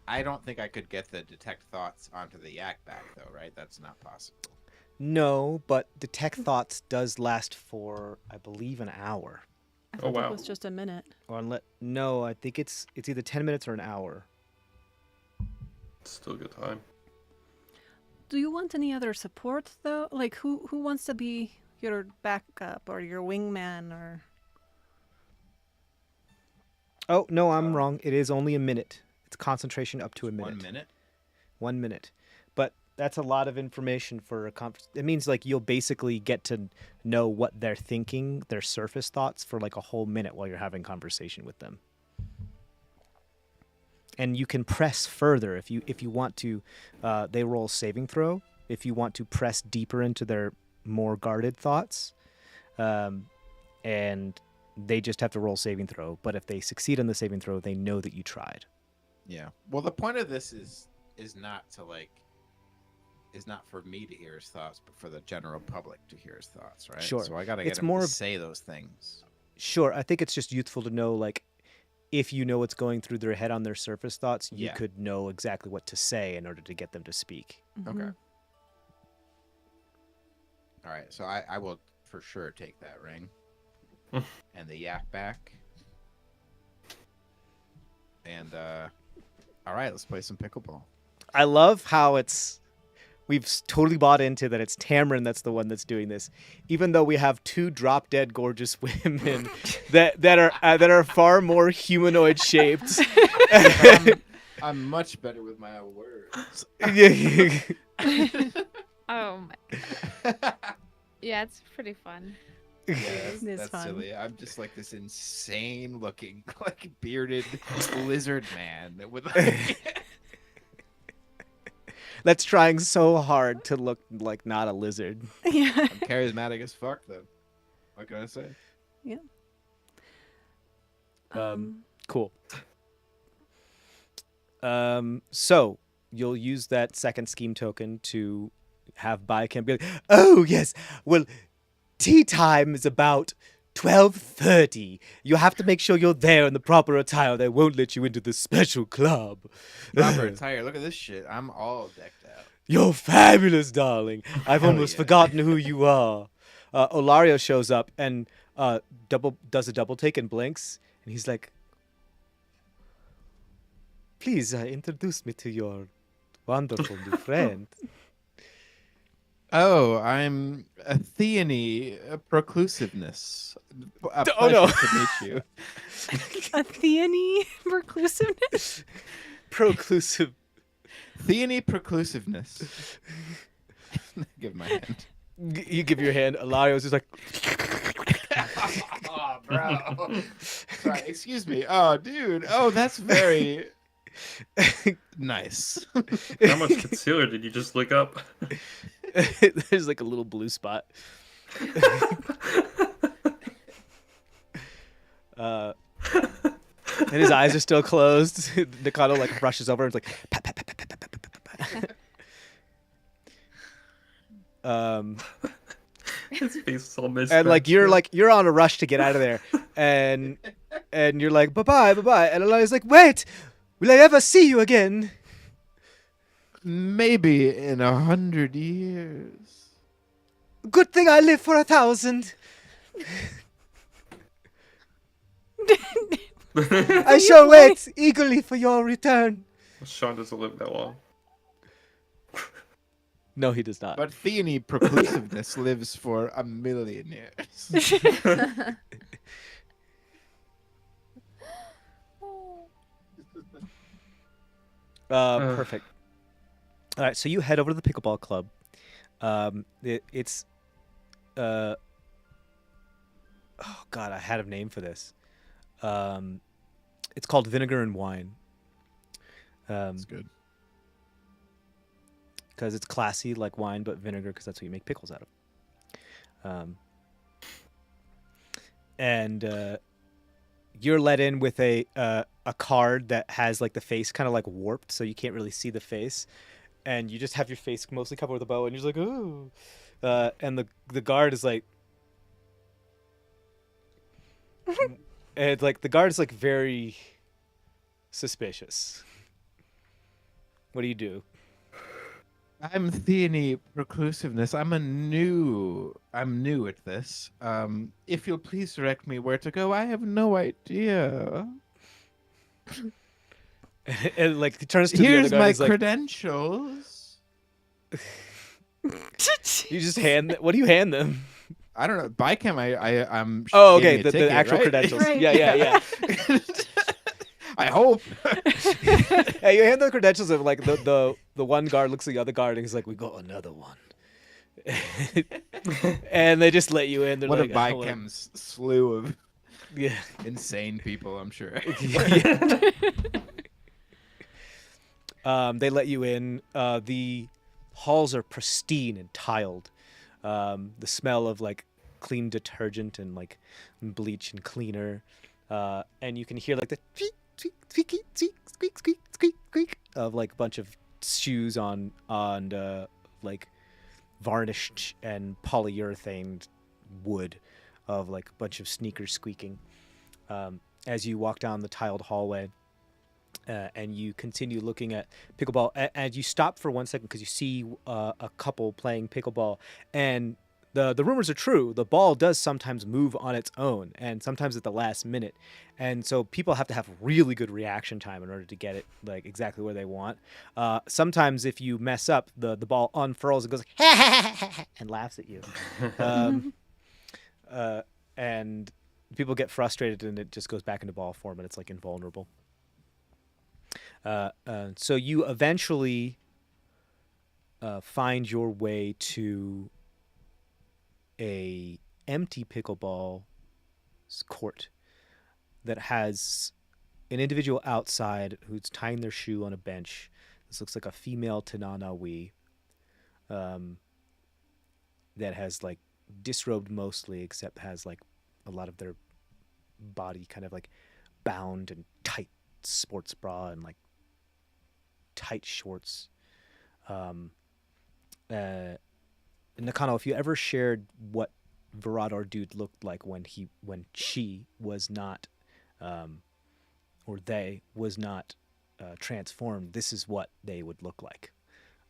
I don't think I could get the detect thoughts onto the yak back though, right? That's not possible. No, but detect thoughts does last for, I believe, an hour. I Oh, thought wow. it was just a minute. Or no, I think it's either 10 minutes or an hour. Still a good time. Do you want any other support though? Like who wants to be your backup or your wingman or? Oh, no, I'm wrong. It is only a minute. It's concentration up to a minute. 1 minute. 1 minute. But that's a lot of information for a conference. It means like you'll basically get to know what they're thinking, their surface thoughts for like a whole minute while you're having conversation with them. And you can press further if you want to. They roll saving throw if you want to press deeper into their more guarded thoughts, and they just have to roll saving throw. But if they succeed on the saving throw, they know that you tried. Yeah. Well, the point of this is not to is not for me to hear his thoughts, but for the general public to hear his thoughts, right? Sure. So I gotta It's get him more to of- say those things. Sure, I think it's just useful to know, like, if you know what's going through their head on their surface thoughts, you Yeah. could know exactly what to say in order to get them to speak. Okay. Mhm. All right. So I will for sure take that ring and the yak back. And all right, let's play some pickleball. I love how we've totally bought into that it's Tamron that's the one that's doing this, even though we have two drop dead gorgeous women that are far more humanoid shaped. I'm much better with my own words. Oh my. Yeah, it's pretty fun. Yeah, It is that's fun. silly. I'm just like this insane looking, like bearded lizard man with like That's trying so hard to look like not a lizard. Yeah. I'm charismatic as fuck though. What can I say? Cool. So you'll use that second scheme token to have Baiken be like, oh yes, well, tea time is about 12:30. You have to make sure you're there in the proper attire. They won't let you into the special club. Proper attire. Look at this shit. I'm all decked out. You're fabulous, darling. I've Hell almost yeah. forgotten who you are. Olario shows up and does a double take and blinks, and he's like, please introduce me to your wonderful new friend. Oh, I'm a Theony, a Proclusiveness. A Oh, no. pleasure to meet you. A Theony reclusiveness. Proclusive. Theony Proclusiveness. Give my hand. You give your hand. Alario's just like, Oh, bro. Sorry, excuse me. Oh, dude. Oh, that's very nice. How much concealer did you just lick up? there's like a little blue spot. And his eyes are still closed. Nikado like brushes over and it's like, pat, pat, pat, pat, pat, pat, pat, pat, pat. His face is all mismatched. And like you're on a rush to get out of there, and you're like bye bye, and Eli's like, wait, will I ever see you again? Maybe in 100 years. Good thing I live for 1,000. I shall wait eagerly for your return. Sean doesn't live that long. No, he does not. But Theony Proclusiveness lives for 1,000,000 years. Perfect. All right, so you head over to the pickleball club. It's oh god, I had a name for this. It's called Vinegar and Wine. That's good. Because it's classy like wine, but vinegar because that's what you make pickles out of. And you're let in with a card that has like the face kind of like warped, so you can't really see the face, and you just have your face mostly covered with a bow, and you're just like, ooh, and the guard is like, and like the guard is like very suspicious. What do you do? I'm Theony Proclusiveness. I'm new at this. If you'll please direct me where to go, I have no idea. And like he turns to Here's the other guard. my He's like, credentials. you just hand. What do you hand them? I don't know. Bicam, I'm. Oh, gave okay, me a the ticket, actual right? credentials. Right. Yeah. I hope. Hey, you hand the credentials of like the one guard looks at the other guard and he's like, "We got another one," and they just let you in. They're What like, a Bicam's slew of yeah. insane people, I'm sure. They let you in. The halls are pristine and tiled. The smell of like clean detergent and like bleach and cleaner, and you can hear like the tweak, tweak, tweaky, tweak, squeak, squeak, squeak, squeak of like a bunch of shoes on like varnished and polyurethane wood of like a bunch of sneakers squeaking as you walk down the tiled hallway. And you continue looking at pickleball, and you stop for 1 second because you see a couple playing pickleball, and the rumors are true. The ball does sometimes move on its own, and sometimes at the last minute, and so people have to have really good reaction time in order to get it like exactly where they want. Sometimes if you mess up, the ball unfurls and goes like, and laughs at you, and people get frustrated, and it just goes back into ball form, and it's like invulnerable. So you eventually find your way to a empty pickleball court that has an individual outside who's tying their shoe on a bench. This looks like a female Tananawi that has like disrobed mostly, except has like a lot of their body kind of like bound and tight sports bra and like tight shorts. Nakano, if you ever shared what Virador dude looked like when she was not or they was not transformed, this is what they would look like.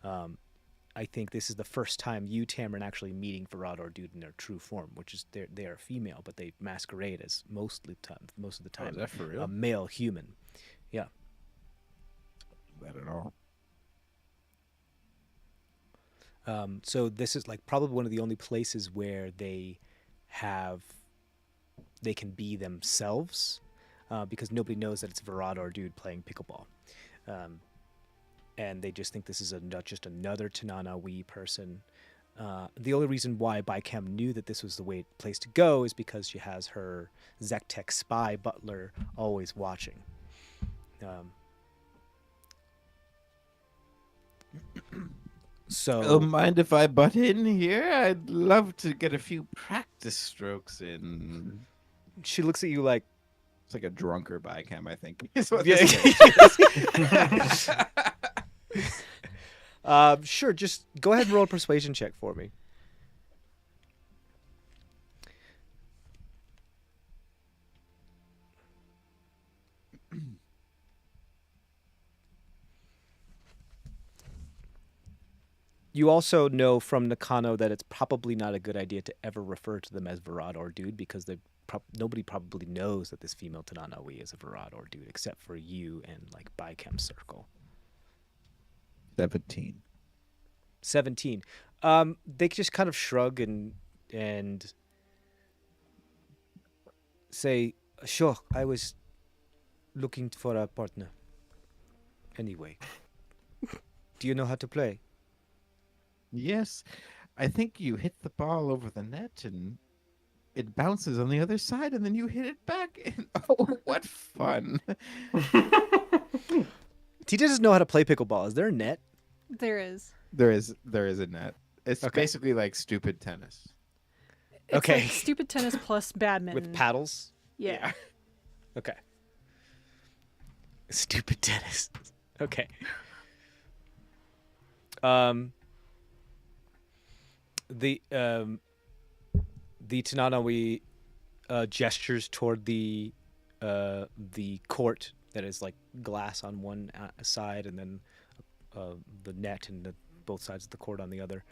I think this is the first time you, Tamron, actually meeting Virador dude in their true form, which is they are female, but they masquerade as most of the time is that for real? a male human. Yeah. That at all. So this is like probably one of the only places where they can be themselves, because nobody knows that it's Virador dude playing pickleball. And they just think this is just another Tananawi person. The only reason why Bicam knew that this was the place to go is because she has her Zektek spy butler always watching. So mind if I butt in here? I'd love to get a few practice strokes in. she looks at you like, It's like a drunker Bicam, I think. Is what yeah. this is. Sure, just go ahead and roll a persuasion check for me. You also know from Nakano that it's probably not a good idea to ever refer to them as Virador dude, because nobody probably knows that this female Tananawi is a Virador dude except for you and like Bicam circle. 17. 17. They just kind of shrug and say, "Sure, I was looking for a partner. Anyway, do you know how to play?" Yes, I think you hit the ball over the net and it bounces on the other side and then you hit it back. And, oh, what fun. T doesn't know how to play pickleball. Is there a net? There is. There is a net. It's Okay. basically like stupid tennis. It's Okay. like stupid tennis plus badminton. With paddles? Yeah. Okay. Stupid tennis. Okay. The Tananawi gestures toward the court that is like glass on one side, and then the net and both sides of the court on the other.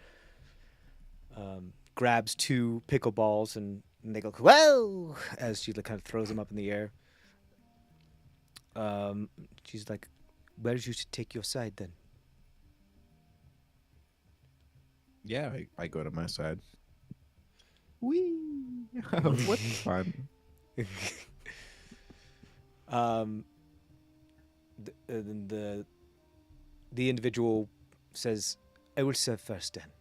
Grabs 2 pickleballs and they go, "Whoa!" as she kind of throws them up in the air. She's like, "Where you should take your side then?" Yeah, I go to my side. Whee! What fun. The individual says, "I will serve first then,"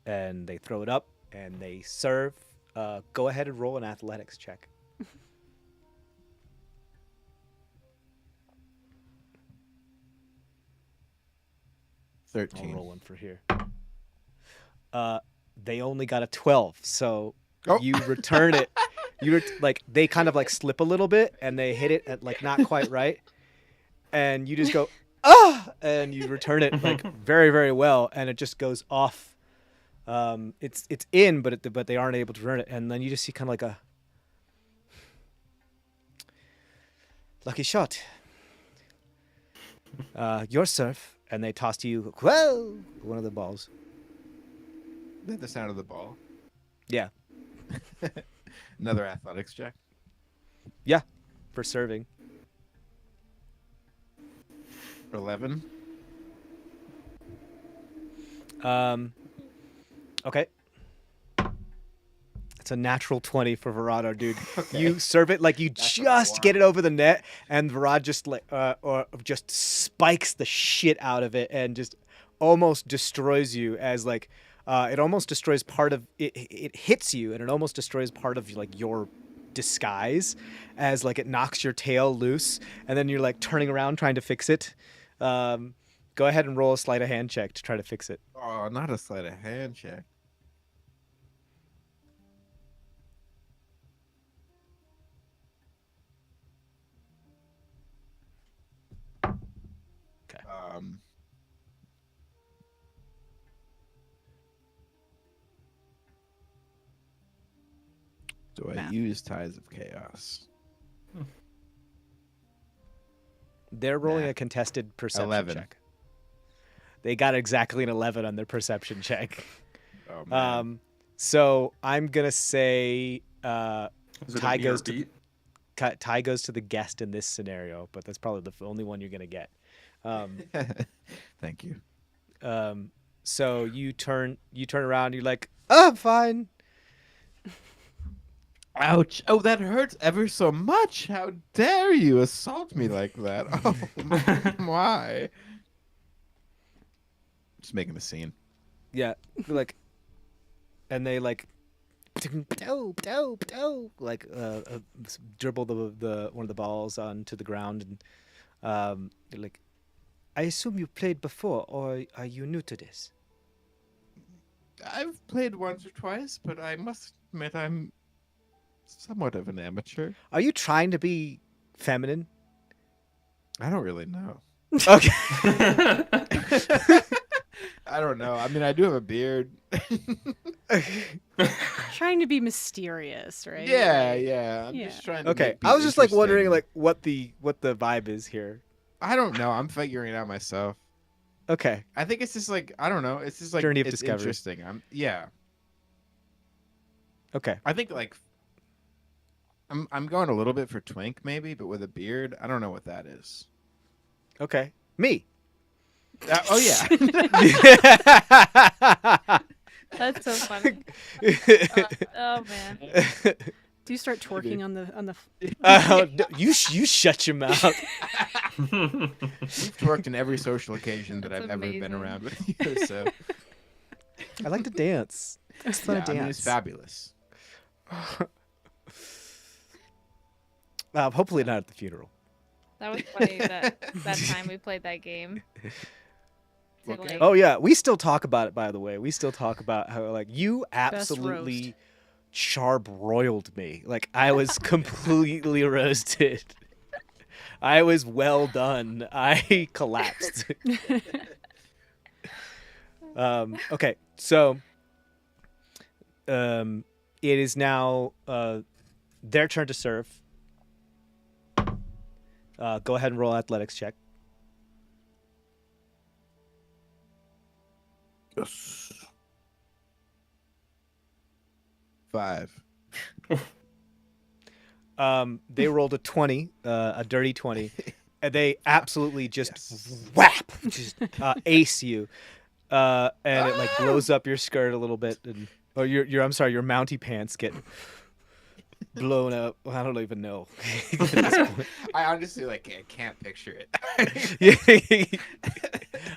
and they throw it up and they serve. Go ahead and roll an athletics check. 13. I'll roll one for here. They only got a 12, so Oh. you return it. Like they kind of like slip a little bit and they hit it at like not quite right, and you just go and you return it like very, very well, and it just goes off. It's in, but they aren't able to return it, and then you just see kind of like a lucky shot. Your serve, and they toss to you. Whoa! One of the balls. Is that the sound of the ball? Yeah, Another athletics check. yeah, for serving. 11. Okay. It's a natural 20 for Virado, dude. You serve it like you That's what I just want. get it over the net, and Virad just like or just spikes the shit out of it and just almost destroys you as like it almost destroys part of it. It hits you and it almost destroys part of like your disguise as like it knocks your tail loose, and then you're like turning around trying to fix it. Go ahead and roll a sleight of hand check to try to fix it. Oh, not a sleight of hand check. Okay. Do I Math. use Ties of Chaos? They're rolling Nah. a contested perception 11. check. They got exactly an 11 on their perception check. Oh, man. So I'm gonna say Is it Ty a mere goes to beat? Ty goes to the guest in this scenario, but that's probably the only one you're gonna get. Thank you. So you turn around. You're like, oh, I'm fine. Ouch! Oh, that hurts ever so much. How dare you assault me like that? Oh, why? Just making a scene. Yeah, like, and they like, dope, like dribble the one of the balls onto the ground, and they're like, I assume you played before, or are you new to this? I've played once or twice, but I must admit I'm somewhat of an amateur. Are you trying to be feminine? I don't really know. Okay. I don't know. I mean, I do have a beard. Trying to be mysterious, right? Yeah, Like, yeah. I'm Yeah. just trying to. Okay, make I was just like wondering interesting. like what the vibe is here. I don't know. I'm figuring it out myself. Okay, I think it's just like I don't know. It's just like Journey of it's discovery. interesting. Yeah. okay. I think like I'm going a little bit for twink maybe, but with a beard. I don't know what that is. Okay. Me. Oh yeah. That's so funny. Oh man. do you start twerking on the? You shut your mouth. You've twerked in every social occasion that That's I've ever been amazing. around with you. So I like to dance. It's fun yeah, to I dance. mean, it's fabulous. Hopefully not at the funeral. That was funny that time we played that game. To, Okay. like, Oh yeah, we still talk about it. By the way, we still talk about how like you absolutely charbroiled me. Like I was completely roasted. I was well done. I collapsed. Okay, so it is now their turn to serve. Go ahead and roll athletics check. Yes. 5. They rolled a 20, a dirty 20, and they absolutely just whap, just ace you, and it like blows up your skirt a little bit, and or your I'm sorry, your mounty pants get blown up. I don't even know. I honestly I can't picture it.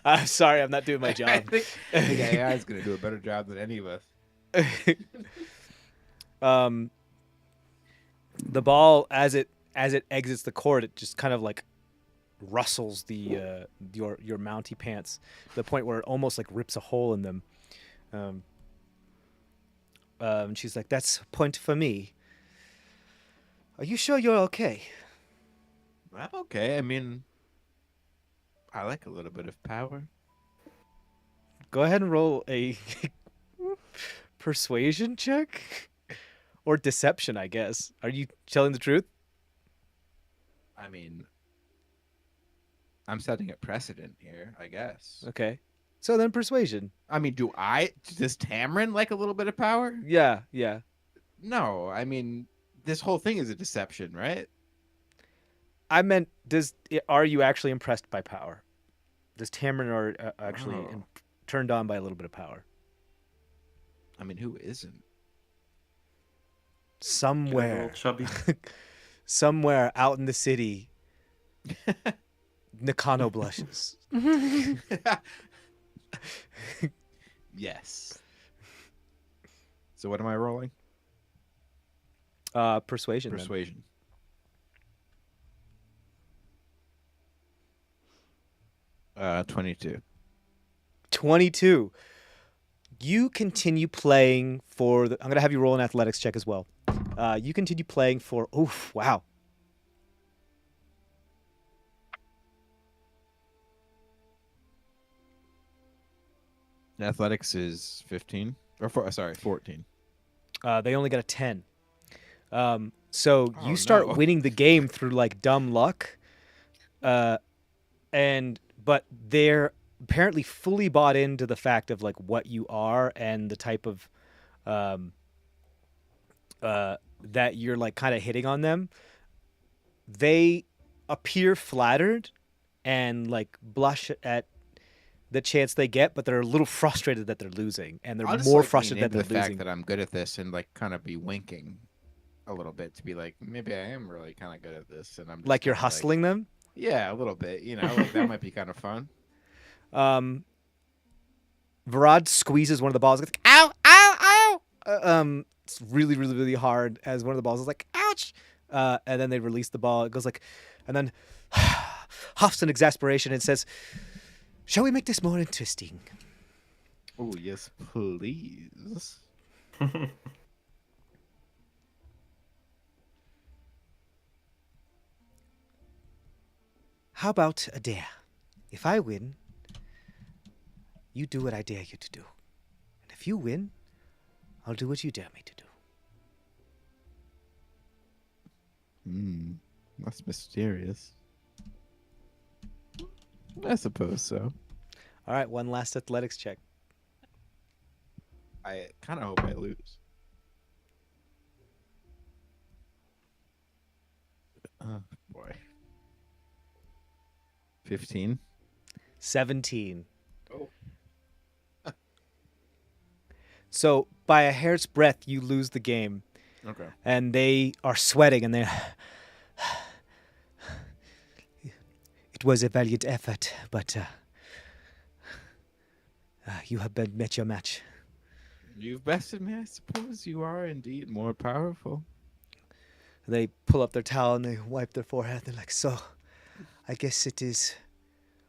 I'm sorry, I'm not doing my I job. think AI is gonna do a better job than any of us. The ball as it exits the court, it just kind of like rustles the your mounty pants to the point where it almost like rips a hole in them. And she's like, "That's a point for me. Are you sure you're okay?" I'm okay. I mean, I like a little bit of power. Go ahead and roll a persuasion check or deception, I guess. Are you telling the truth? I mean, I'm setting a precedent here, I guess. Okay. So then persuasion. I mean, does Tamron like a little bit of power? Yeah, yeah. No, I mean, this whole thing is a deception, right? I meant, are you actually impressed by power? Does Tamron are actually Oh. turned on by a little bit of power? I mean, who isn't? Somewhere, Chubby. somewhere out in the city, Nakano blushes. Yes. So what am I rolling? Persuasion. Persuasion. Then. 22. 22. You continue playing for I'm going to have you roll an athletics check as well. You continue playing for, oof, wow. Athletics is 15. Or 14. They only got a 10. So Oh, you start no. winning the game through like dumb luck. But they're apparently fully bought into the fact of like what you are and the type of that you're like kind of hitting on them. They appear flattered and like blush at the chance they get, but they're a little frustrated that they're losing, and they're I'll just more like frustrated lean that into they're the losing. fact that I'm good at this and like kind of be winking a little bit to be like, maybe I am really kind of good at this, and I'm just Like you're kinda, hustling them. yeah, a little bit. Like that might be kind of fun. Varad squeezes one of the balls. It's like, ow, ow, ow. It's really, really, really hard. As one of the balls is like, ouch. And then they release the ball. It goes like, and then huffs in exasperation and says, "Shall we make this more interesting?" Oh yes, please. How about a dare? If I win, you do what I dare you to do. And if you win, I'll do what you dare me to do. That's mysterious. I suppose so. All right, one last athletics check. I kind of hope I lose. Oh boy. 15. 17. Oh. So by a hair's breadth, you lose the game, Okay. and they are sweating, and they. It was a valiant effort, but you have met your match. You've bested me, I suppose. You are indeed more powerful. They pull up their towel and they wipe their forehead. They're like, "So, I guess it is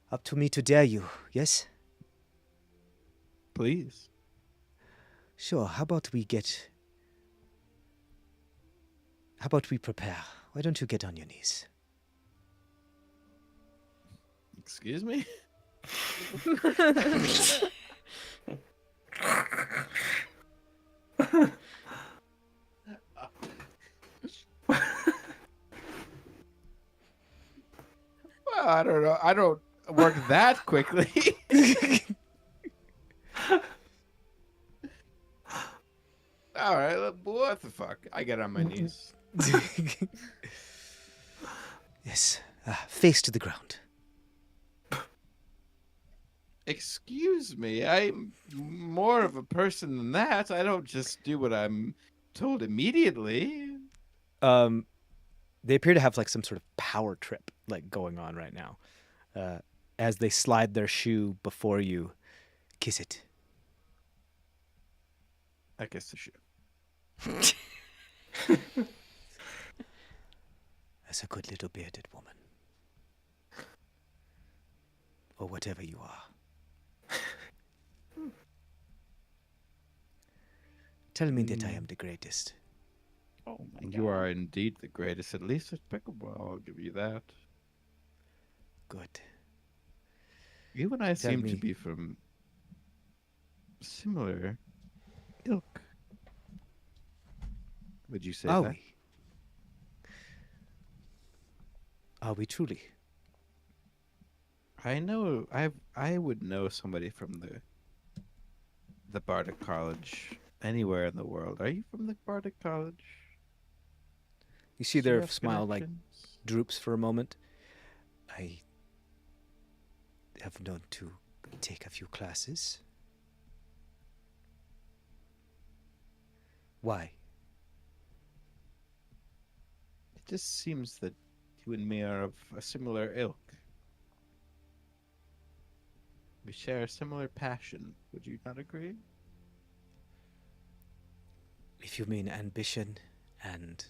up to me to dare you, yes? Please. Sure, how about we prepare? Why don't you get on your knees?" Excuse me? Well, I don't know. I don't work that quickly. All right, what the fuck? I get on my knees. Yes, face to the ground. Excuse me, I'm more of a person than that. I don't just do what I'm told immediately. They appear to have like some sort of power trip like going on right now. As they slide their shoe before you, kiss it. I guess the shoe. As a good little bearded woman. Or whatever you are. Tell me that I am the greatest. Oh my God. You are indeed the greatest, at least at pickleball. I'll give you that. Good. You and I Tell seem me. to be from similar ilk. Would you say Are that? we? Are we truly? I know. I would know somebody from the Bardic College anywhere in the world. Are you from the Bardic College? You see Do you their have smile like connections? droops for a moment. I have known to take a few classes. Why? It just seems that you and me are of a similar ilk. We share a similar passion. Would you not agree? If you mean ambition and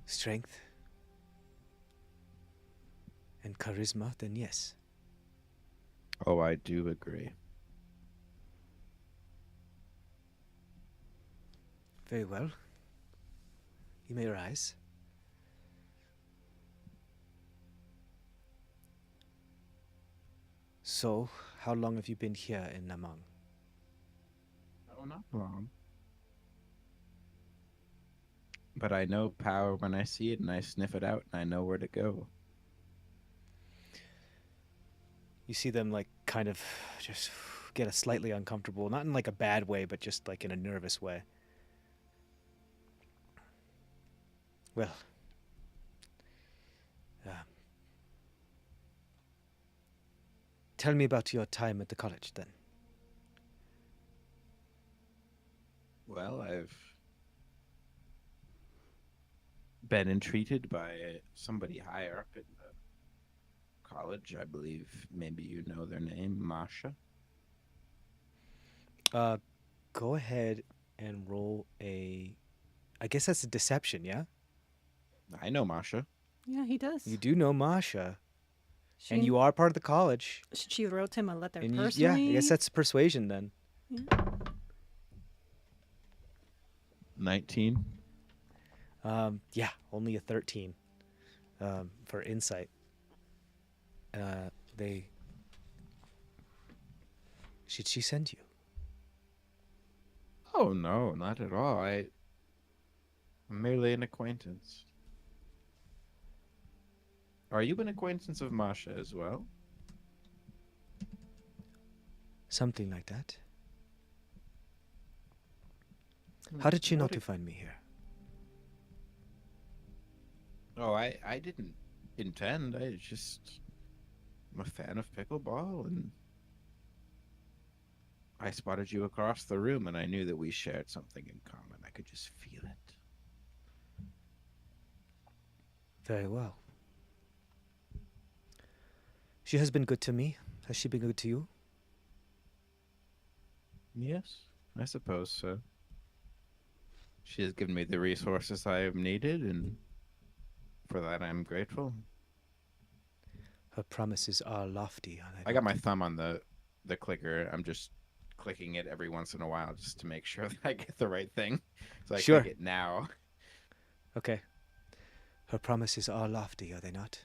strength and charisma, then yes. Oh, I do agree. Very well. You may rise. So, how long have you been here in Namang? Oh, not long. But I know power when I see it, and I sniff it out, and I know where to go. You see them like kind of just get a slightly uncomfortable, not in like a bad way, but just like in a nervous way. Well, Tell me about your time at the college, then. Well, I've been entreated by somebody higher up in the college. I believe maybe you know their name, Masha. Go ahead and roll a... I guess that's a deception, yeah? I know Masha. Yeah, he does. You do know Masha, She, and you are part of the college. She wrote him a letter And personally. yeah, I guess that's persuasion then. Yeah. 19. Yeah, only a 13 for insight. Should she send you? Oh, no, not at all. I'm merely an acquaintance. Are you an acquaintance of Masha as well? Something like that. How did she know What to find me here? Oh, I didn't intend. I just... I'm a fan of pickleball, and I spotted you across the room, and I knew that we shared something in common. I could just feel it. Very well. She has been good to me. Has she been good to you? Yes, I suppose so. She has given me the resources I have needed, and for that I'm grateful. Her promises are lofty. And I got my thumb on the clicker. I'm just clicking it every once in a while just to make sure that I get the right thing. So I Sure. click it now. Okay. Her promises are lofty, are they not?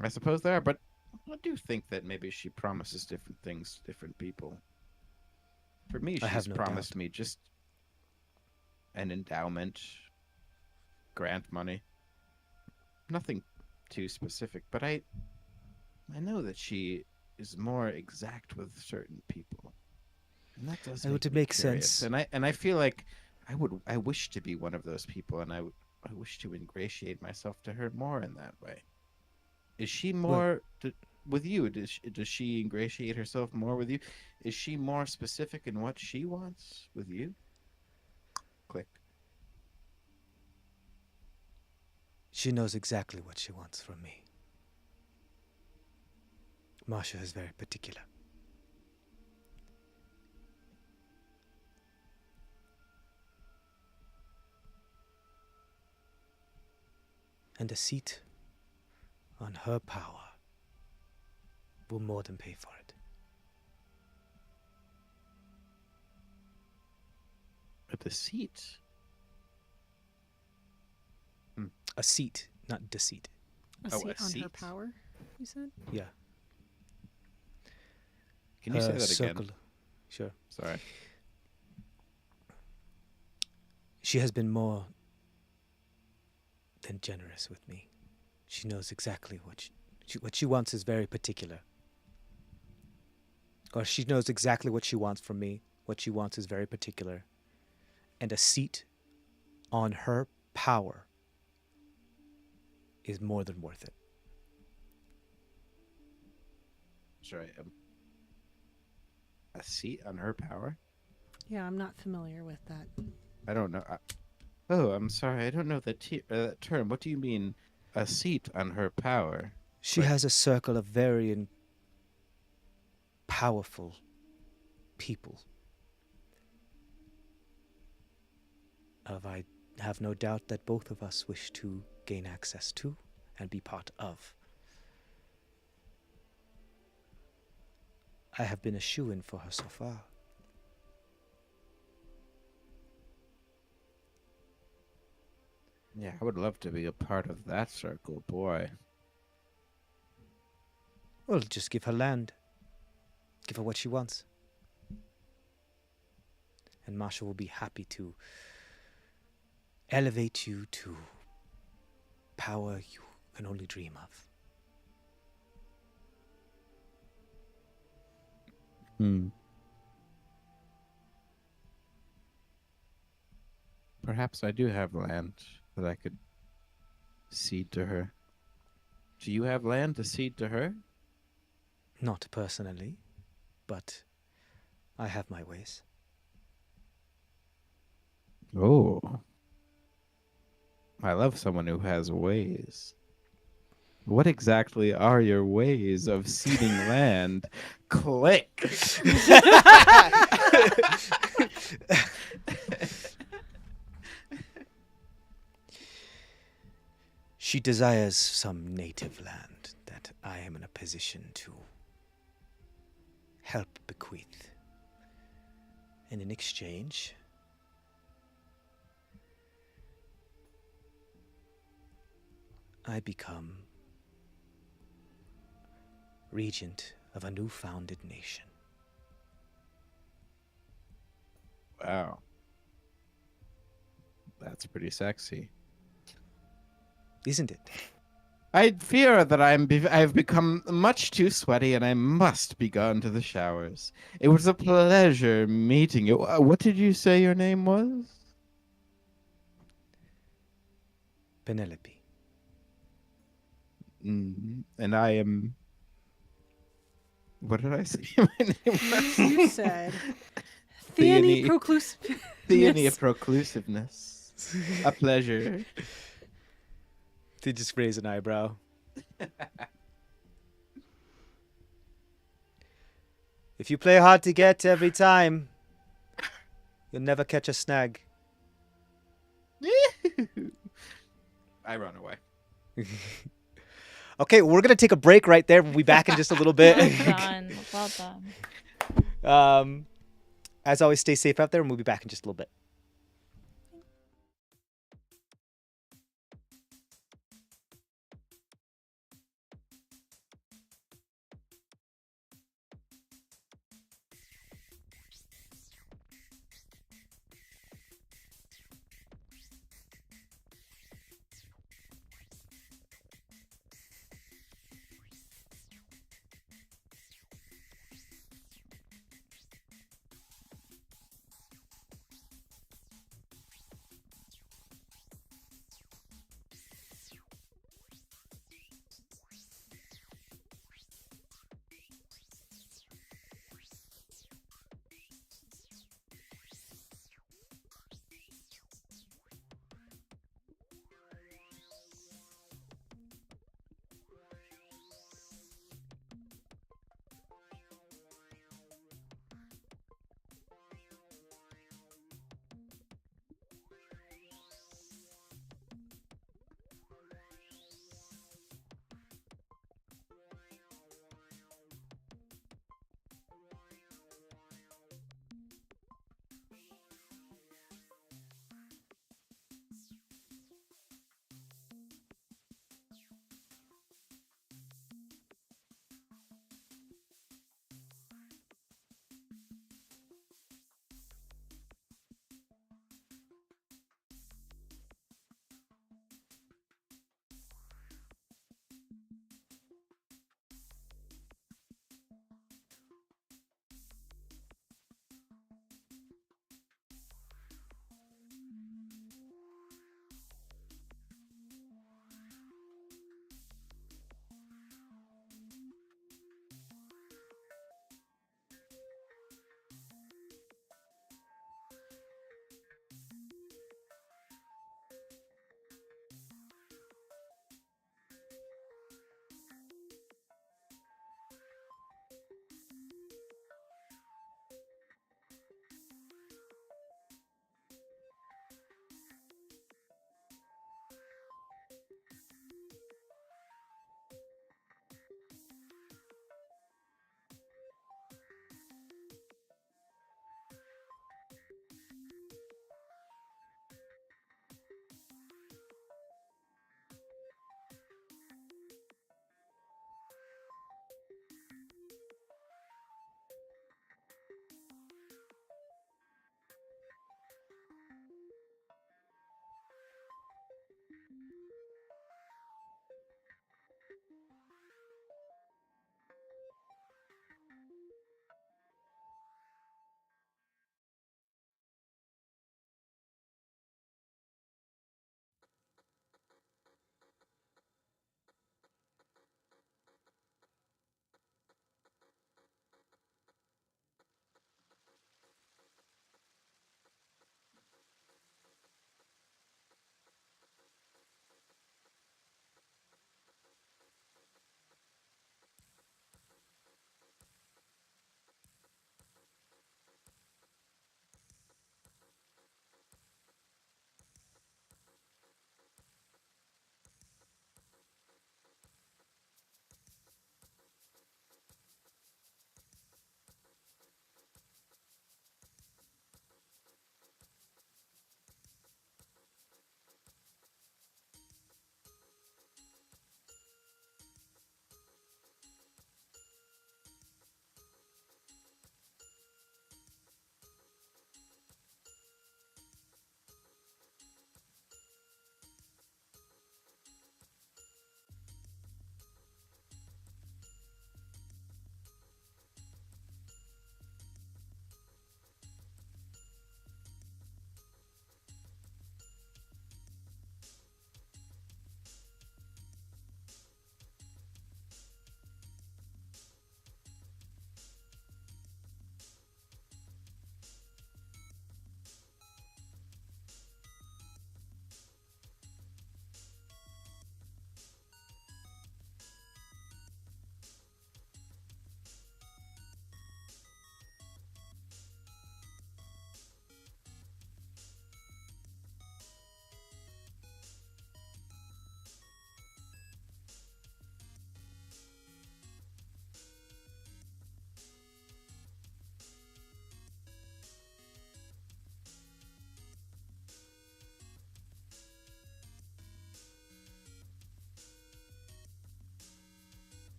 I suppose they are, but I do think that maybe she promises different things to different people. For me, I have she's no promised doubt. me just an endowment, grant money. Nothing too specific, but I know that she is more exact with certain people. And that does It would make me make curious. sense. And I feel like I wish to be one of those people, and I wish to ingratiate myself to her more in that way. Is she more with you? Does she ingratiate herself more with you? Is she more specific in what she wants with you? Click. She knows exactly what she wants from me. Masha is very particular. And a seat on her power will more than pay for it. A deceit. A seat, not deceit. A Oh, seat a on her seat? power, you said? Yeah. Can you say that circle. again? Sure. Sorry. She has been more than generous with me. She knows exactly what she wants is very particular. Or she knows exactly what she wants from me. What she wants is very particular. And a seat on her power is more than worth it. Sorry. A seat on her power? Yeah, I'm not familiar with that. I don't know. Oh, I'm sorry. I don't know that term. What do you mean, a seat on her power? She has a circle of very powerful people. I have no doubt that both of us wish to gain access to and be part of. I have been a shoo-in for her so far. Yeah, I would love to be a part of that circle, boy. Well, just give her land. Give her what she wants. And Masha will be happy to elevate you to power you can only dream of. Perhaps I do have land that I could cede to her. Do you have land to cede to her? Not personally, but I have my ways. Oh. I love someone who has ways. What exactly are your ways of ceding land? Click. She desires some native land that I am in a position to help bequeath. And in exchange, I become regent of a new founded nation. Wow. That's pretty sexy. Isn't it? I fear that I've become much too sweaty and I must be gone to the showers. It was a pleasure meeting you. What did you say your name was? Penelope. And I am. What did I say my name was? You said Theony Proclusiveness. Theony of Proclusiveness. A pleasure. They just raise an eyebrow. If you play hard to get every time, you'll never catch a snag. I run away. Okay, we're going to take a break right there. We'll be back in just a little bit. Well done. Well done. As always, stay safe out there, and we'll be back in just a little bit.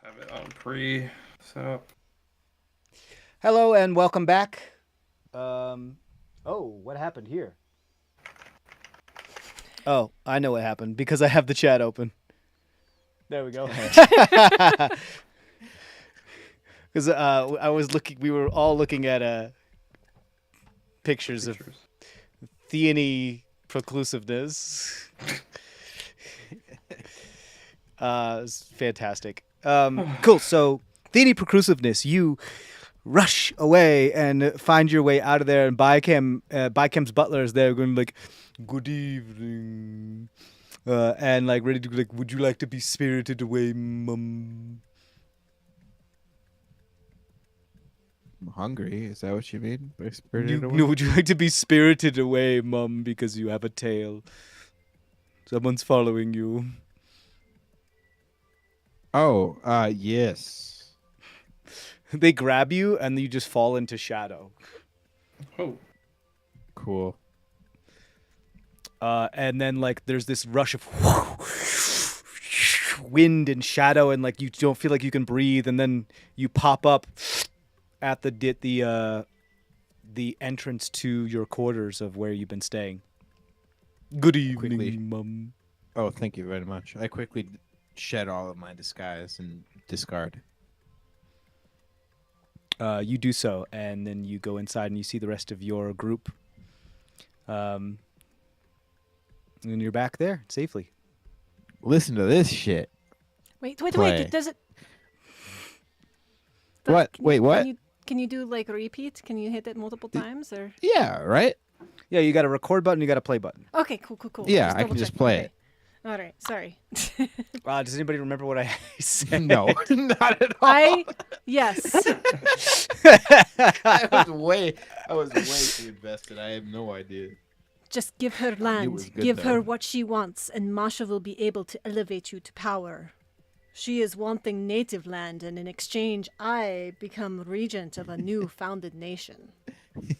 Have it on pre set up. Hello and welcome back. What happened here? Oh, I know what happened because I have the chat open. There we go. Because I was looking, we were all looking at pictures of Theony Proclusiveness. It's fantastic. Cool. So Theony Proclusiveness, you rush away and find your way out of there, and Bicam's butler is there going like, "Good evening," and like ready to like, "Would you like to be spirited away, mum?" I'm hungry. Is that what you mean by spirited away? No, would you like to be spirited away, mum, because you have a tail? Someone's following you. Oh, yes. They grab you and you just fall into shadow. Oh. Cool. And then like there's this rush of wind and shadow, and like you don't feel like you can breathe, and then you pop up at the entrance to your quarters of where you've been staying. Good evening, Quickly. mum. Oh, thank you very much. I quickly shed all of my disguise and discard. You do so, and then you go inside and you see the rest of your group. And you're back there safely. Listen to this shit. Wait. Play. Does it? What? Wait, what? Can you do like repeat? Can you hit it multiple times or? Yeah, right? Yeah, you got a record button, you got a play button. Okay, cool. Yeah, I double can just checking. play Okay. it. All right, sorry. Does anybody remember what I said? No, not at all. Yes. I was way too invested. I have no idea. Just give her was land, good, give her though. what she wants, and Masha will be able to elevate you to power. She is wanting native land, and in exchange, I become regent of a new founded nation.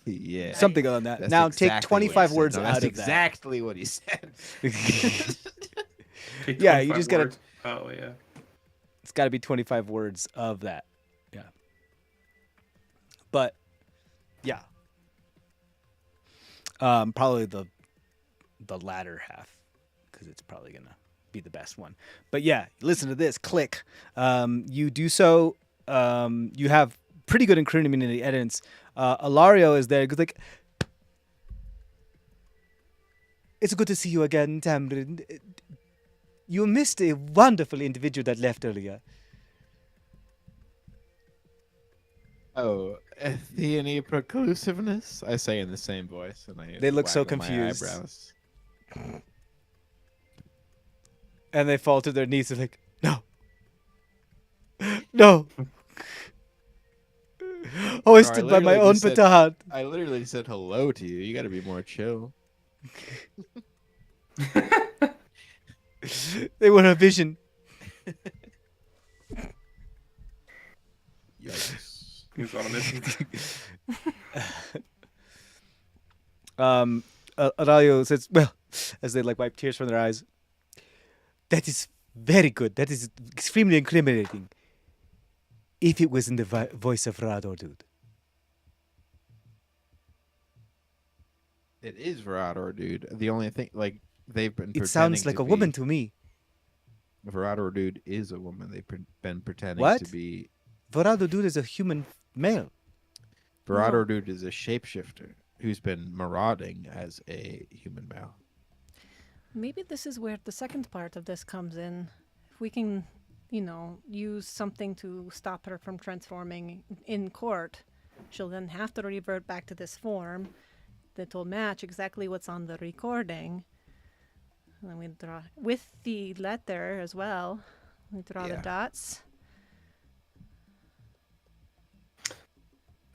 Yeah. Something on that. That's Now exactly take what he 25 said. words No, out that's of that. exactly what he said. Take Yeah, you 25 just gotta- words. Oh yeah. It's got to be 25 words of that. Yeah. But, yeah. Probably the latter half, because it's probably going to be the best one. But yeah, listen to this. Click. You do so. You have pretty good encryption in the evidence. Ilario is there. Goes like, "It's good to see you again, Tamrin. You missed a wonderful individual that left earlier." Oh, Theony Proclusiveness? I say in the same voice. And I They look so waggle my confused. eyebrows. And they fall to their knees and like, "No. No. Oh, I No, stood by my literally own just said- petard." I literally said hello to you. You gotta be more chill. They were a vision. Yikes. He's on a mission. Arayo says, "Well," as they like wipe tears from their eyes, "that is very good. That is extremely incriminating. If it was in the voice of Rador, dude." It is Virador, dude. The only thing, like, they've been It sounds like a woman to me. Virador, dude, is a woman. They've been pretending What? to be. Rador, dude, is a human male. Virador, dude, is a shapeshifter who's been marauding as a human male. Maybe this is where the second part of this comes in. If we can, use something to stop her from transforming in court, she'll then have to revert back to this form that will match exactly what's on the recording. And then we draw with the letter as well. We draw the Yeah. dots.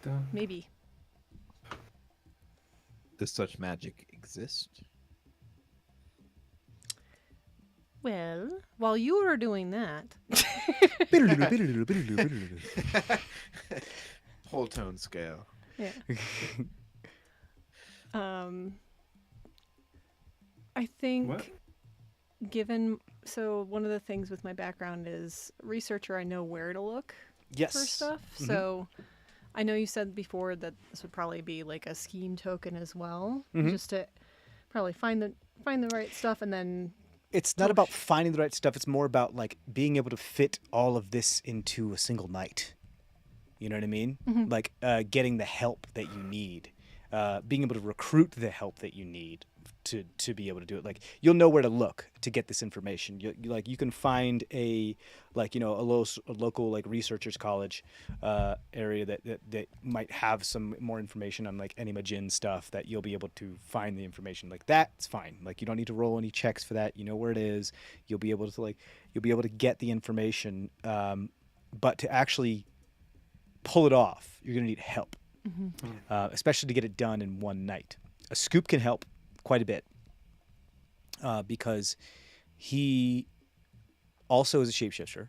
Done. Maybe. Does such magic exist? Well, while you were doing that, Whole tone scale. yeah. I think What? given So one of the things with my background is researcher. I know where to look Yes. for stuff. Mhm. So I know you said before that this would probably be like a scheme token as well, Mhm. just to probably find the right stuff and then It's not about Push. finding the right stuff. It's more about like being able to fit all of this into a single night. You know what I mean? Mhm. Like getting the help that you need, being able to recruit the help that you need to be able to do it. Like you'll know where to look to get this information. Like you can find a like a local like researchers college area that might have some more information on like Enigma Jin stuff that you'll be able to find the information. Like that's fine. Like you don't need to roll any checks for that. You know where it is. You'll be able to get the information. But to actually pull it off, you're going to need help, especially to get it done in one night. A scoop can help quite a bit because he also is a shapeshifter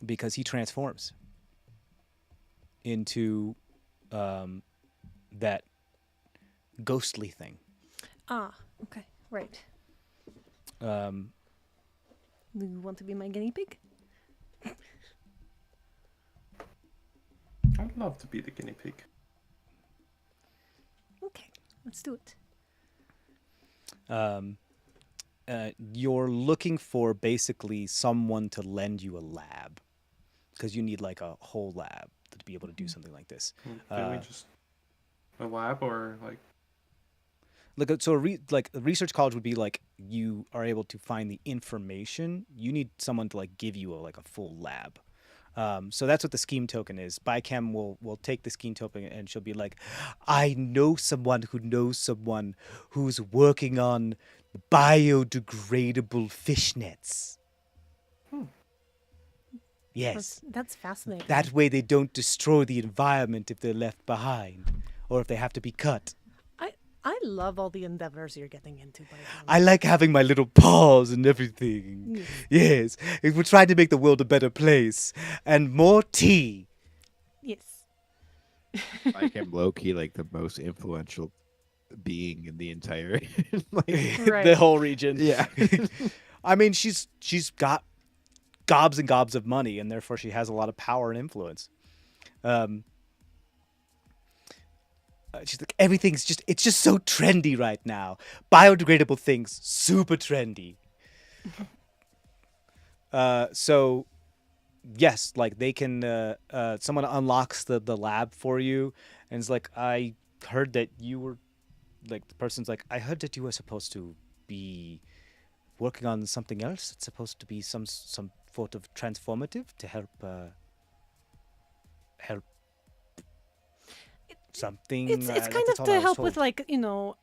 because he transforms into that ghostly thing. Okay, right. Um, You want to be my guinea pig? I'd love to be the guinea pig. Okay, let's do it. You're looking for basically someone to lend you a lab because you need like a whole lab to be able to do something like this. Can we just a lab or like? Like so, a research college would be like you are able to find the information. You need someone to like give you a full lab. So that's what the scheme token is. Bichem will take the scheme token and she'll be like, I know someone who knows someone who's working on biodegradable fishnets. Yes. That's fascinating. That way they don't destroy the environment if they're left behind or if they have to be cut. I love all the endeavors you're getting into. By I like having my little paws and everything. Yes. We're trying to make the world a better place. And more tea. Yes. I am low key like the most influential being in the entire like, Right. The whole region. yeah. I mean, she's got gobs and gobs of money, and therefore she has a lot of power and influence. She's like, it's just so trendy right now. Biodegradable things, super trendy. So, yes, like they can, someone unlocks the lab for you, and it's like, I heard that you were, like, the person's like, I heard that you were supposed to be working on something else. It's supposed to be some sort of transformative to help something. It's kind that's of all to I was help told. with like you know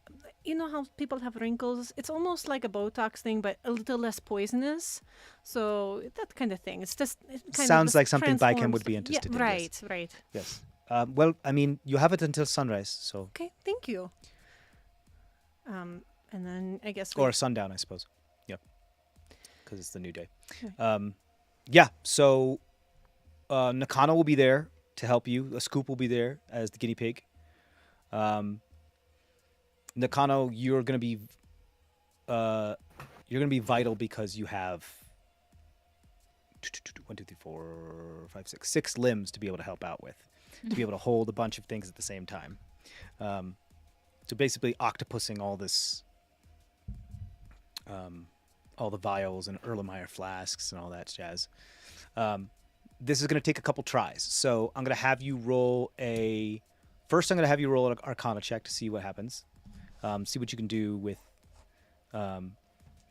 how people have wrinkles. It's almost like a Botox thing, but a little less poisonous. So that kind of thing. It's just it kind Sounds of like something Bichem transforms would be the- interested in, Yeah, yes. right. Yes. Well, I mean, you have it until sunrise, so Okay, thank you. And then I guess or sundown, I suppose. Yep. Because it's the new day. Okay. Yeah. So Nakano will be there to help you. A Scoop will be there as the guinea pig. Nakano, you're gonna be vital because you have 1, 2, 3, 4, 5, 6, 6 limbs to be able to help out with, to be able to hold a bunch of things at the same time. So basically, octopusing all this, all the vials and Erlenmeyer flasks and all that jazz. This is going to take a couple tries. So I'm going to have you roll an Arcana check to see what happens. See what you can do with.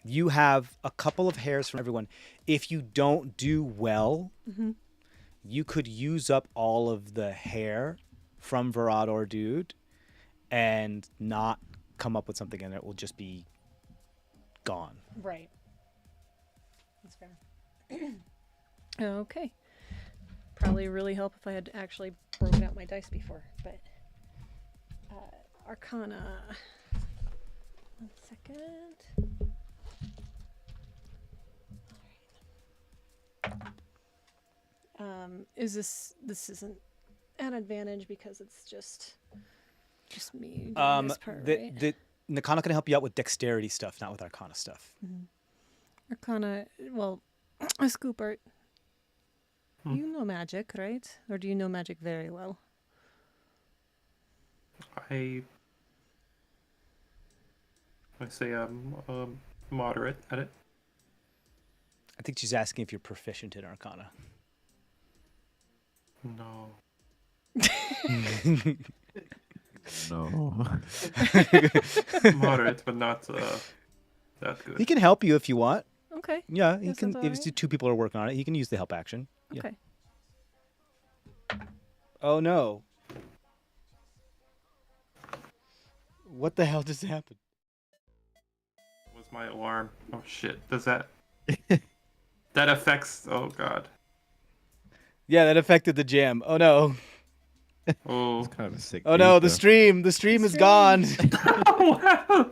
You have a couple of hairs from everyone. If you don't do well, you could use up all of the hair from Virador Dude and not come up with something, and it will just be gone. Right. That's fair. Okay. Probably really help if I had actually broken out my dice before, but Arcana. 1 second. Is this isn't an advantage because it's just me doing this part, right? Nakana can help you out with dexterity stuff, not with Arcana stuff. Arcana, well, a scoop art. Hmm. You know magic, right? Or do you know magic very well? I say I'm moderate at it. I think she's asking if you're proficient in Arcana. No. No. Moderate, but not that He good. can help you if you want. Okay. Yeah, he Yes, can. that's If alright. two people are working on it, he can use the help action. Yeah. Okay. Oh no. What the hell just happened? Was my alarm? Oh shit! Does that that affects? Oh god. Yeah, that affected the jam. Oh no. Oh. It's kind of a sick. Oh no, dude, the stream is stream. gone. Wow.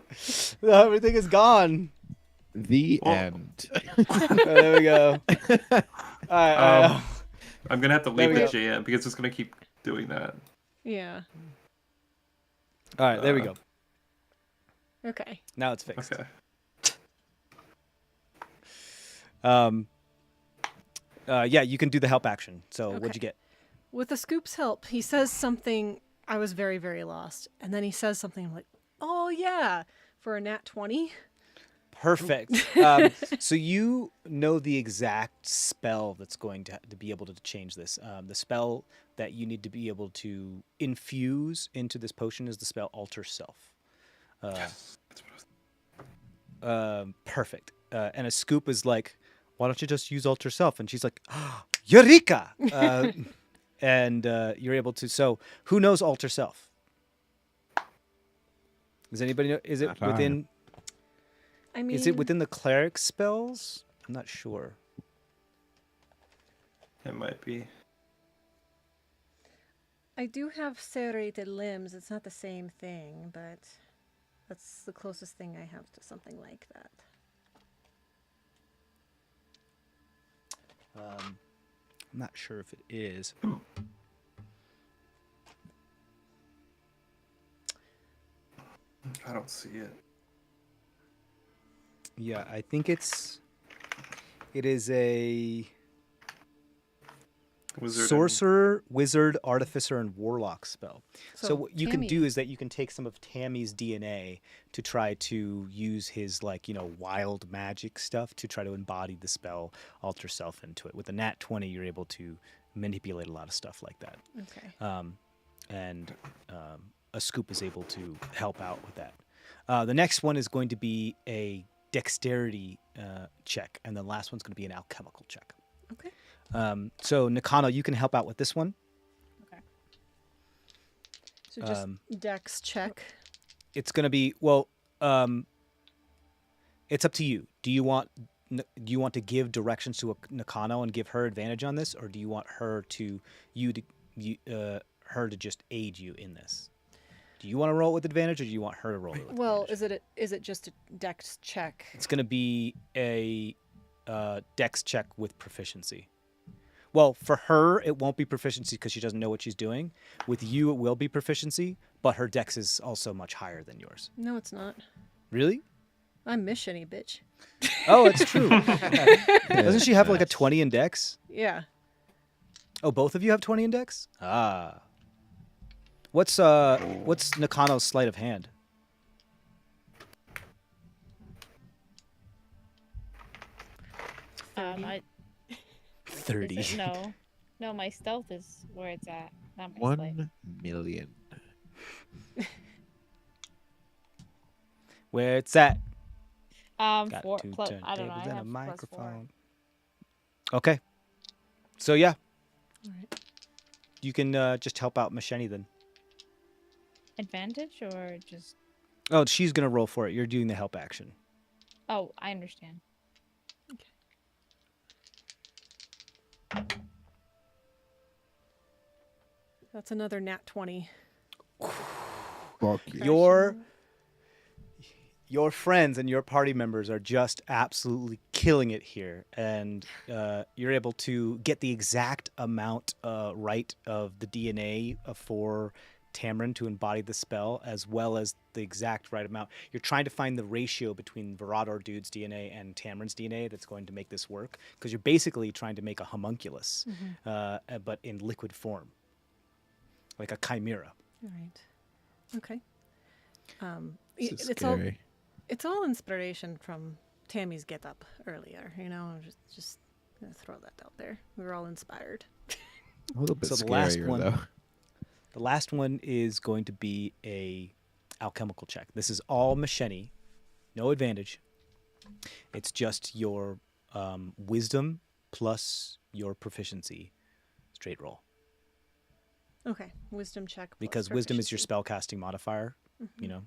Everything is gone. though. The Well- end. Oh, there we go. All right. I'm gonna have to There leave we the go. jam because it's gonna keep doing that. Yeah. All right, there we Uh, go. Okay. Now it's fixed. Okay. Yeah, you can do the help action. So what'd Okay. you get? With the scoop's help, he says something. I was very, very lost. And then he says something like, oh, yeah, for a nat 20. Perfect. So you know the exact spell that's going to be able to change this. The spell that you need to be able to infuse into this potion is the spell Alter Self. Yes. That's what I was... Perfect. And a scoop is like, why don't you just use Alter Self? And she's like, Eureka! And you're able to. So who knows Alter Self? Does anybody know? Is it Not I. within? I mean, Is it within the cleric spells? I'm not sure. It might be. I do have serrated limbs. It's not the same thing, but that's the closest thing I have to something like that. I'm not sure if it is. I don't see it. Yeah, I think it is a Wizard and- sorcerer, wizard, artificer, and warlock spell. So what you can Tammy- do is that you can take some of Tammy's DNA to try to use his wild magic stuff to try to embody the spell Alter Self into it. With a nat 20, you're able to manipulate a lot of stuff like that. Okay. And a scoop is able to help out with that. The next one is going to be a dexterity check, and the last one's going to be an alchemical check. Okay. So Nakano, you can help out with this one. So just dex check. It's going to be it's up to you. Do you want to give directions to Nakano and give her advantage on this, or do you want her to just aid you in this? Do you want to roll with advantage, or do you want her to roll with Well, advantage? is it just a dex check? It's going to be a dex check with proficiency. Well, for her, it won't be proficiency because she doesn't know what she's doing. With you, it will be proficiency, but her dex is also much higher than yours. No, it's not. Really? I'm Miss-Shiny, bitch. Oh, it's true. Doesn't she have like a 20 in dex? Yeah. Oh, both of you have 20 in dex? Ah. What's Nakano's sleight of hand? I 30. is it- no, my stealth is where it's at. Not my slate. 1 million. Where it's at. Got Four two plus. I don't know. turntables I and a have +4. microphone. Okay. So yeah, All right. you can just help out Masheni then. Advantage or just? Oh, she's gonna roll for it. You're doing the help action. Oh, I understand. That's another nat 20. Fuck you. Your friends and your party members are just absolutely killing it here, and you're able to get the exact amount right of the DNA for Tamrin to embody the spell, as well as the exact right amount. You're trying to find the ratio between Virador Dude's DNA and Tamrin's DNA that's going to make this work, because you're basically trying to make a homunculus, but in liquid form, like a chimera. All right. Okay. This is It's scary. it's all inspiration from Tammy's get up earlier. I'm just gonna throw that out there. We were all inspired. A little bit So the last scarier, one- though. The last one is going to be a alchemical check. This is all machete, no advantage. It's just your wisdom plus your proficiency, straight roll. Okay. Wisdom check. plus Because wisdom is your proficiency. spellcasting modifier, you know.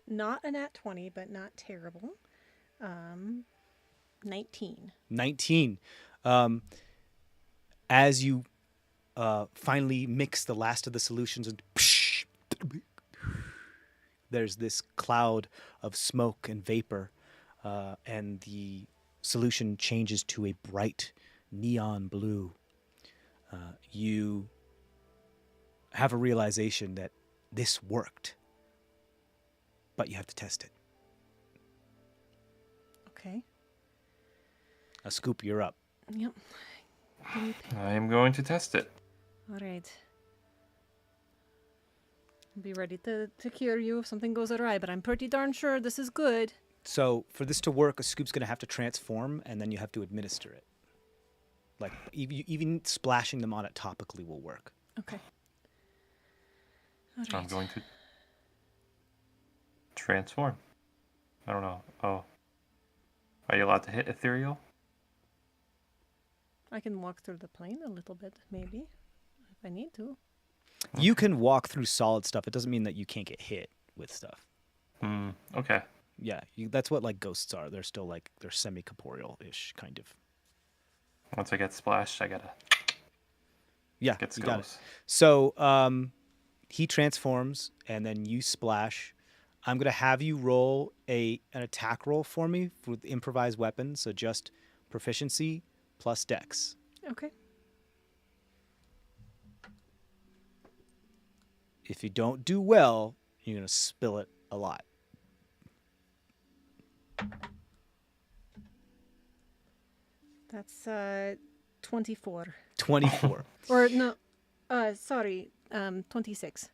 Not a nat 20, but not terrible. 19. 19. As you finally mix the last of the solutions, and there's this cloud of smoke and vapor, and the solution changes to a bright neon blue. You have a realization that this worked, but you have to test it. Okay. Scoop, you're up. Yep. I am going to test it. All right. I'll be ready to cure you if something goes awry, but I'm pretty darn sure this is good. So for this to work, a scoop's going to have to transform, and then you have to administer it. Like even splashing them on it topically will work. Okay. All I'm right. going to transform. I don't know. Oh. Are you allowed to hit ethereal? I can walk through the plane a little bit, maybe, if I need to. You can walk through solid stuff. It doesn't mean that you can't get hit with stuff. Okay. Yeah, that's what like ghosts are. They're still like they're semi-corporeal-ish kind of. Once I get splashed, I gotta Yeah, get you got it. skills. So he transforms, and then you splash. I'm gonna have you roll an attack roll for me with improvised weapons. So just proficiency plus dex. Okay. If you don't do well, you're gonna spill it a lot. That's 24. 24. Or no, sorry, 26.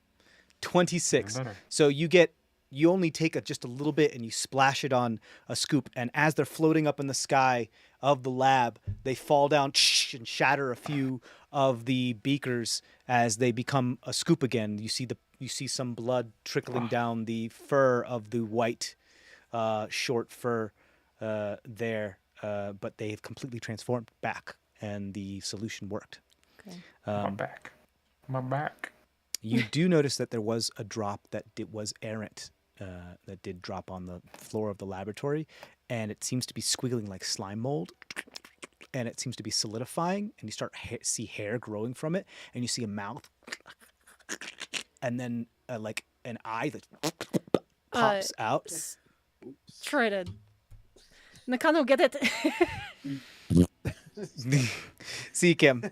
26. Even better. So you only take just a little bit and you splash it on a scoop, and as they're floating up in the sky of the lab, they fall down and shatter a few of the beakers as they become a scoop again. You see some blood trickling down the fur of the white short fur there, but they have completely transformed back, and the solution worked. Okay. My back. My back. You do notice that there was a drop that was errant, that did drop on the floor of the laboratory, and it seems to be squiggling like slime mold, and it seems to be solidifying, and you start see hair growing from it, and you see a mouth, and then like an eye that pops out. Try to. Nakano, get it. See, Kim.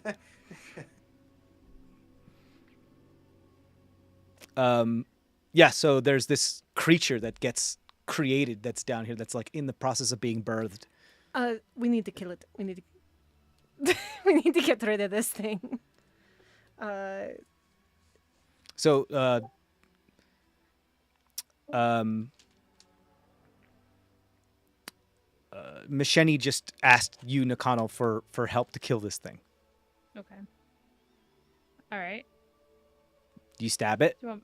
Yeah, so there's this creature that gets created that's down here that's like in the process of being birthed. We need to kill it. We need to. We need to get rid of this thing. So, Macheni just asked you, Nakano, for help to kill this thing. Okay. All right. Do you stab it? Do you want...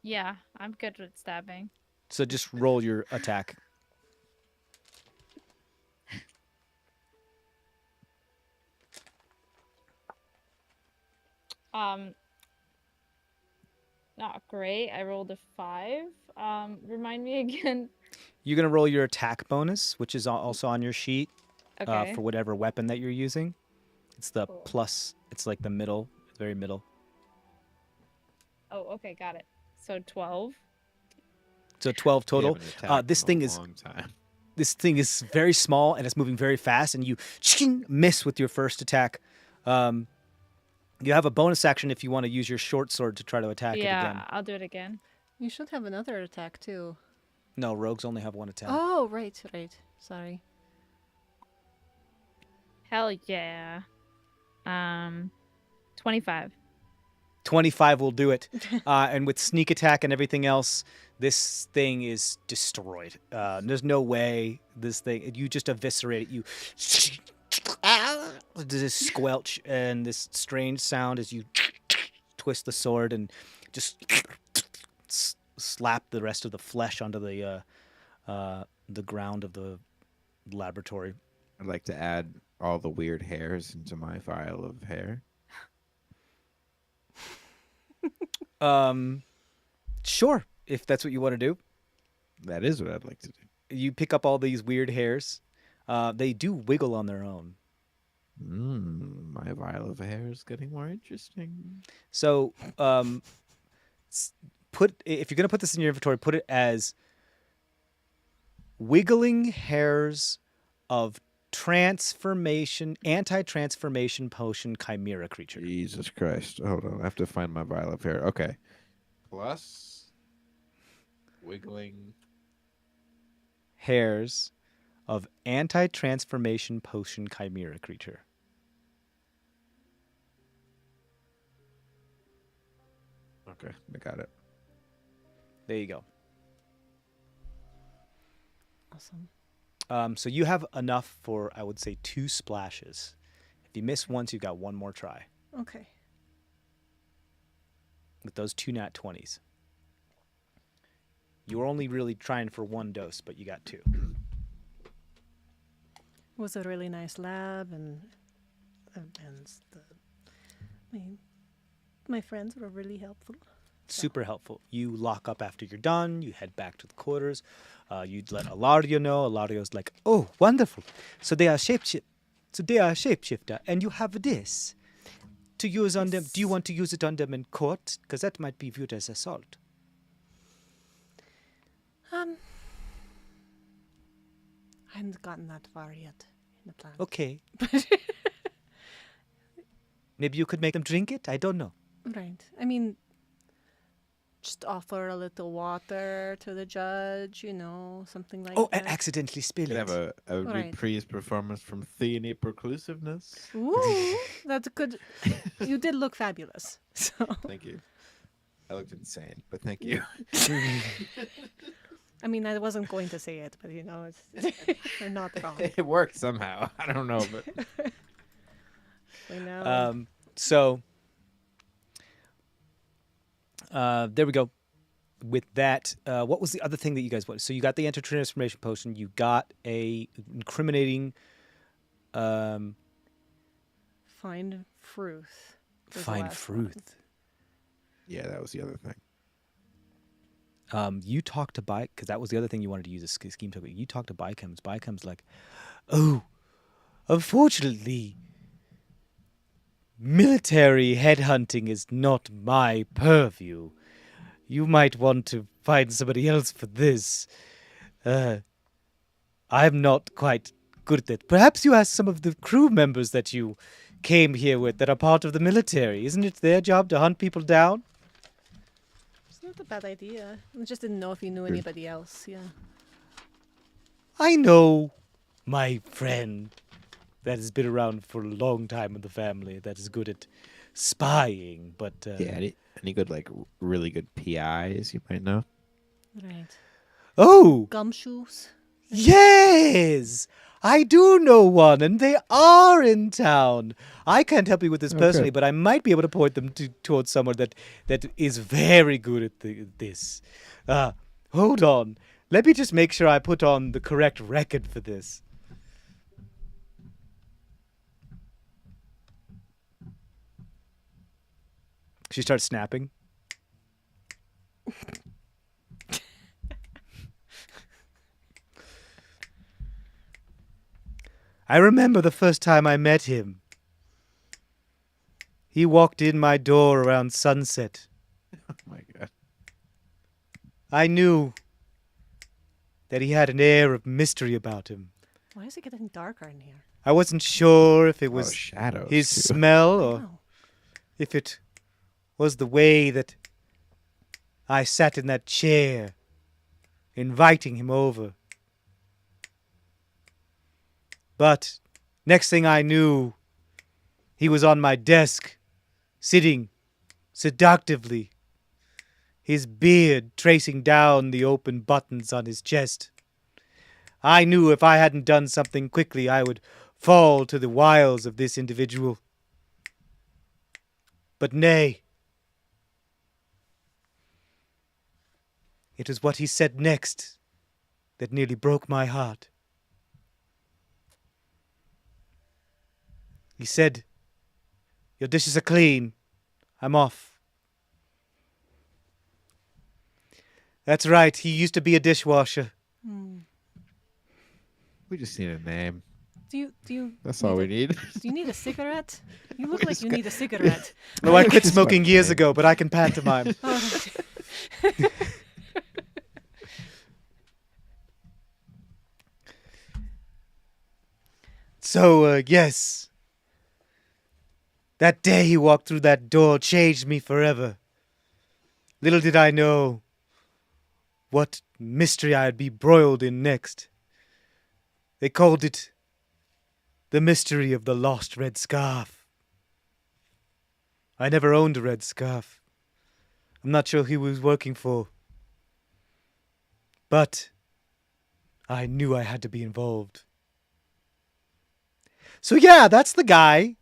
Yeah, I'm good with stabbing. So just roll your attack. Not great. I rolled a 5. Remind me again. You're gonna roll your attack bonus, which is also on your sheet, Okay. for whatever weapon that you're using. It's the Cool. plus. It's like the middle, very middle. Oh, okay, got it. So 12. So 12 We total. haven't attacked This in a thing is long time. this thing is very small and it's moving very fast, and you miss with your first attack. You have a bonus action if you want to use your short sword to try to attack it again. Yeah, I'll do it again. You should have another attack too. No, rogues only have one attack. Oh, right. Sorry. Hell yeah. 25. 25 will do it. And with sneak attack and everything else, this thing is destroyed. There's no way this thing, you just eviscerate it. You this squelch and this strange sound as you twist the sword and just slap the rest of the flesh onto the ground of the laboratory. I'd like to add all the weird hairs into my vial of hair. Sure, if that's what you want to do. That is what I'd like to do. You pick up all these weird hairs. They do wiggle on their own. My vial of hair is getting more interesting. So, if you're gonna put this in your inventory, put it as wiggling hairs of anti-transformation potion chimera creature. Jesus Christ. Hold on. I have to find my vial of hair. Okay. Plus wiggling Hairs of anti-transformation potion chimera creature. Okay, I got it. There you go. Awesome. So you have enough for, I would say, 2 splashes. If you miss once, you've got one more try Okay. with those 2 nat 20s. You were only really trying for 1 dose, but you got 2. It was a really nice lab, and my friends were really helpful. Super helpful. You lock up after you're done. You head back to the quarters. You'd let Alario know. Alario's like, "Oh, wonderful! So they are shapeshifter, and you have this to use on them. Do you want to use it on them in court? Because that might be viewed as assault." I haven't gotten that far yet in the plan. Okay. Maybe you could make them drink it. I don't know. Right. I mean, just offer a little water to the judge, something like Oh, that. and accidentally spill Could it. have a Right. reprise performance from Theony Proclusiveness. Ooh, that's good. You did look fabulous. So, Thank you. I looked insane, but thank you. I mean, I wasn't going to say it, but it's you're not wrong. It worked somehow. I don't know, but We know. So there we go. With that, what was the other thing that you guys wanted? So you got the anti-transformation potion. You got a incriminating Find fruit. was the fine last fruit. one. yeah, that was the other thing. You talked to Bike, because that was the other thing you wanted to use a scheme to. You talked to Bikems. Bikem's like, "Oh, unfortunately, military headhunting is not my purview. You might want to find somebody else for this. I'm not quite good at that. Perhaps you ask some of the crew members that you came here with that are part of the military. Isn't it their job to hunt people down?" It's not a bad idea. I just didn't know if you knew anybody else. Yeah. I know my friend that has been around for a long time in the family that is good at spying, but Yeah, any good, really good PIs you might know? Right. oh, Gumshoes. yes, I do know one, and they are in town. I can't help you with this personally, but I might be able to point them towards someone that is very good at this. Hold on. Let me just make sure I put on the correct record for this. She starts snapping. I remember the first time I met him. He walked in my door around sunset. Oh my god. I knew that he had an air of mystery about him. Why is it getting darker in here? I wasn't sure if it Oh, was shadows. his too. smell or Oh. if it was the way that I sat in that chair, inviting him over. But next thing I knew, he was on my desk, sitting seductively, his beard tracing down the open buttons on his chest. I knew if I hadn't done something quickly, I would fall to the wiles of this individual. But nay, it was what he said next that nearly broke my heart. He said, "Your dishes are clean. I'm off." That's right, he used to be a dishwasher. We just need a name. Do you? That's need all we a- need. Do you need a cigarette? You look We like just you got- need a cigarette. No, I quit Just smoking one years name. ago, but I can pantomime. Oh, So, yes. That day he walked through that door changed me forever. Little did I know what mystery I'd be broiled in next. They called it the mystery of the lost red scarf. I never owned a red scarf. I'm not sure who he was working for. But I knew I had to be involved. So yeah, that's the guy.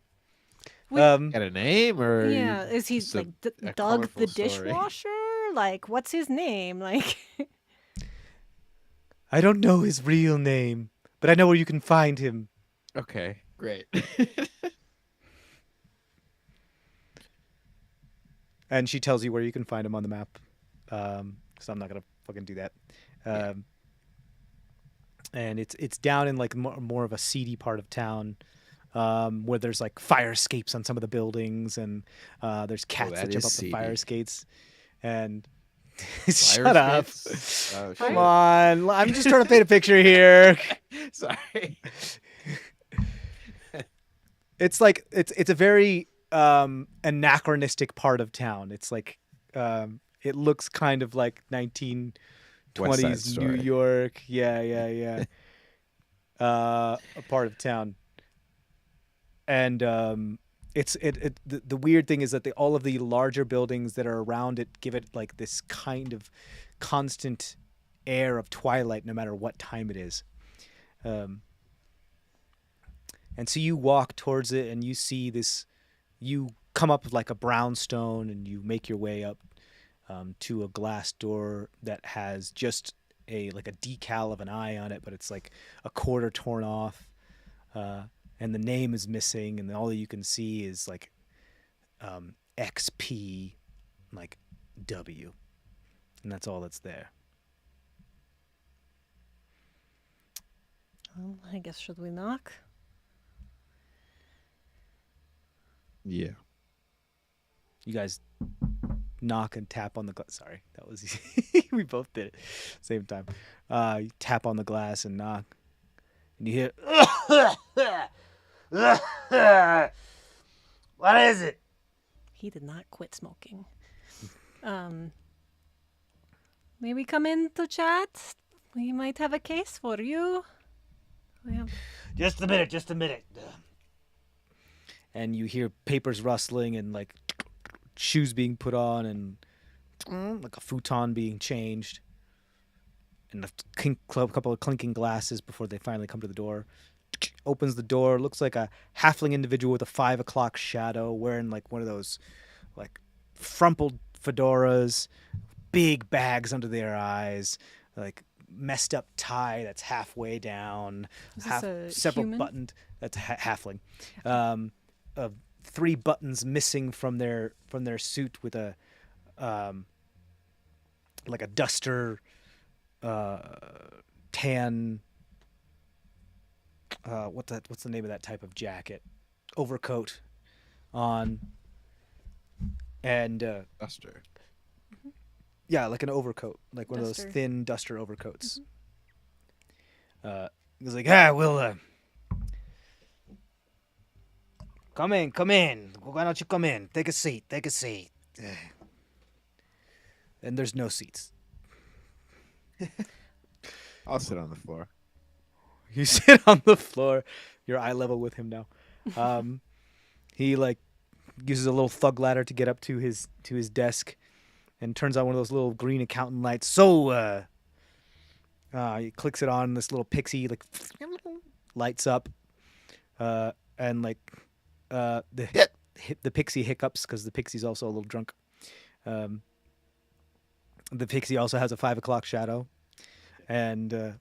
Got a name or yeah. Is he just a- like a Doug the colorful story? dishwasher? Like, what's his name? Like, I don't know his real name, but I know where you can find him. Okay, great. And she tells you where you can find him on the map. Because I'm not gonna fucking do that. And it's down in like more of a seedy part of town, where there's like fire escapes on some of the buildings, and there's cats that that jump is up the fire seedy. escapes. And Fire shut up! escapes? Oh, Come shit. on, I'm just trying to paint a picture here. Sorry. It's like it's a very anachronistic part of town. It's like it looks kind of like 1920s West Side New Story. York. Yeah. A part of town. And the weird thing is that all of the larger buildings that are around it give it like this kind of constant air of twilight no matter what time it is. And so you walk towards it and you see this, you come up with like a brownstone and you make your way up to a glass door that has just like a decal of an eye on it, but it's like a quarter torn off. And the name is missing, and all you can see is like XP, like W. And that's all that's there. well, I guess should we knock? Yeah. You guys knock and tap on the glass. Sorry, that was easy. We both did it same time. You tap on the glass and knock, and you hear, "What is it?" He did not quit smoking. Maybe come in to chat. We might have a case for you. We have Just a minute. And you hear papers rustling and like shoes being put on and like a futon being changed. And a couple of clinking glasses before they finally come to the door. Opens the door, looks like a halfling individual with a 5 o'clock shadow, wearing like one of those like frumpled fedoras, big bags under their eyes, like messed up tie that's halfway down, Is this a several human? buttoned. That's halfling. 3 buttons missing from their suit with a like a duster tan. What's the name of that type of jacket? Overcoat on. And Duster. yeah, like an overcoat, like one of Duster. those thin duster overcoats. He was like, we'll come in, come in. Why don't you come in? Take a seat, take a seat. And there's no seats. I'll sit on the floor. You sit on the floor. You're eye level with him now. He like uses a little thug ladder to get up to his desk, and turns on one of those little green accountant lights. So he clicks it on. This little pixie like lights up, and like the pixie hiccups because the pixie's also a little drunk. The pixie also has a 5 o'clock shadow, and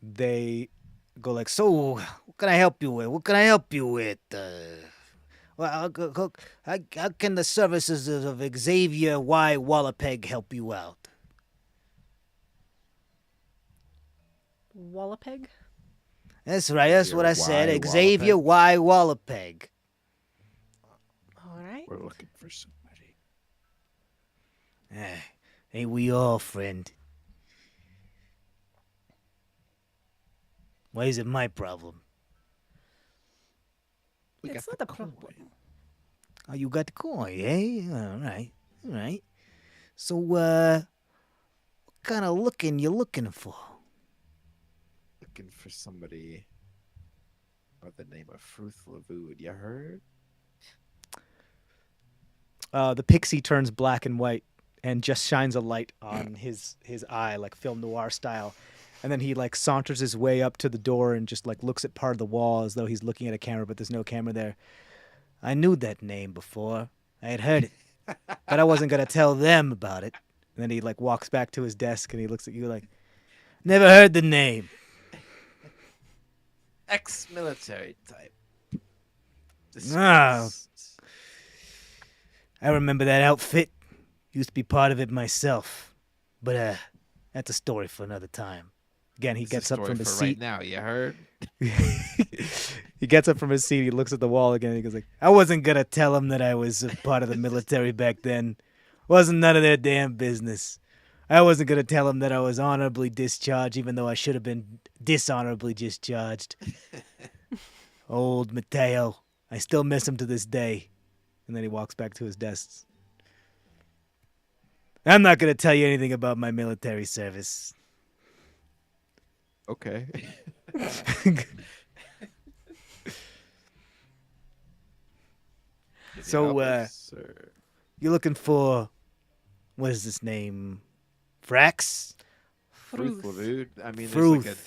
they go like, "So, what can I help you with? What can I help you with? Well, how can the services of Xavier Y. Wallapeg help you out?" Wallapeg? That's right. That's what I said. Y. Xavier Y. Wallapeg. All right. We're looking for somebody. Ain't we all, friend? Why is it my problem? It's not a problem. Oh, you got the coin, eh? All right, all right. So, what kind of looking you looking for? Looking for somebody by the name of Fruth Lavood. You heard? The pixie turns black and white and just shines a light on his eye, like film noir style. And then he like saunters his way up to the door and just like looks at part of the wall as though he's looking at a camera, but there's no camera there. I knew that name before. I had heard it, but I wasn't gonna tell them about it. And then he like walks back to his desk and he looks at you like, never heard the name. Ex-military type. Ah. I remember that outfit. Used to be part of it myself. But that's a story for another time. Again, he gets up from his seat. Right now, you heard? He gets up from his seat. He looks at the wall again. And he goes like, "I wasn't gonna tell him that I was a part of the military back then. Wasn't none of their damn business. I wasn't gonna tell him that I was honorably discharged, even though I should have been dishonorably discharged. Old Mateo. I still miss him to this day." And then he walks back to his desk. "I'm not gonna tell you anything about my military service." Okay. So, you're looking for, what is this name? Frax? Fruth Lavood. I mean, there's Fruth. like a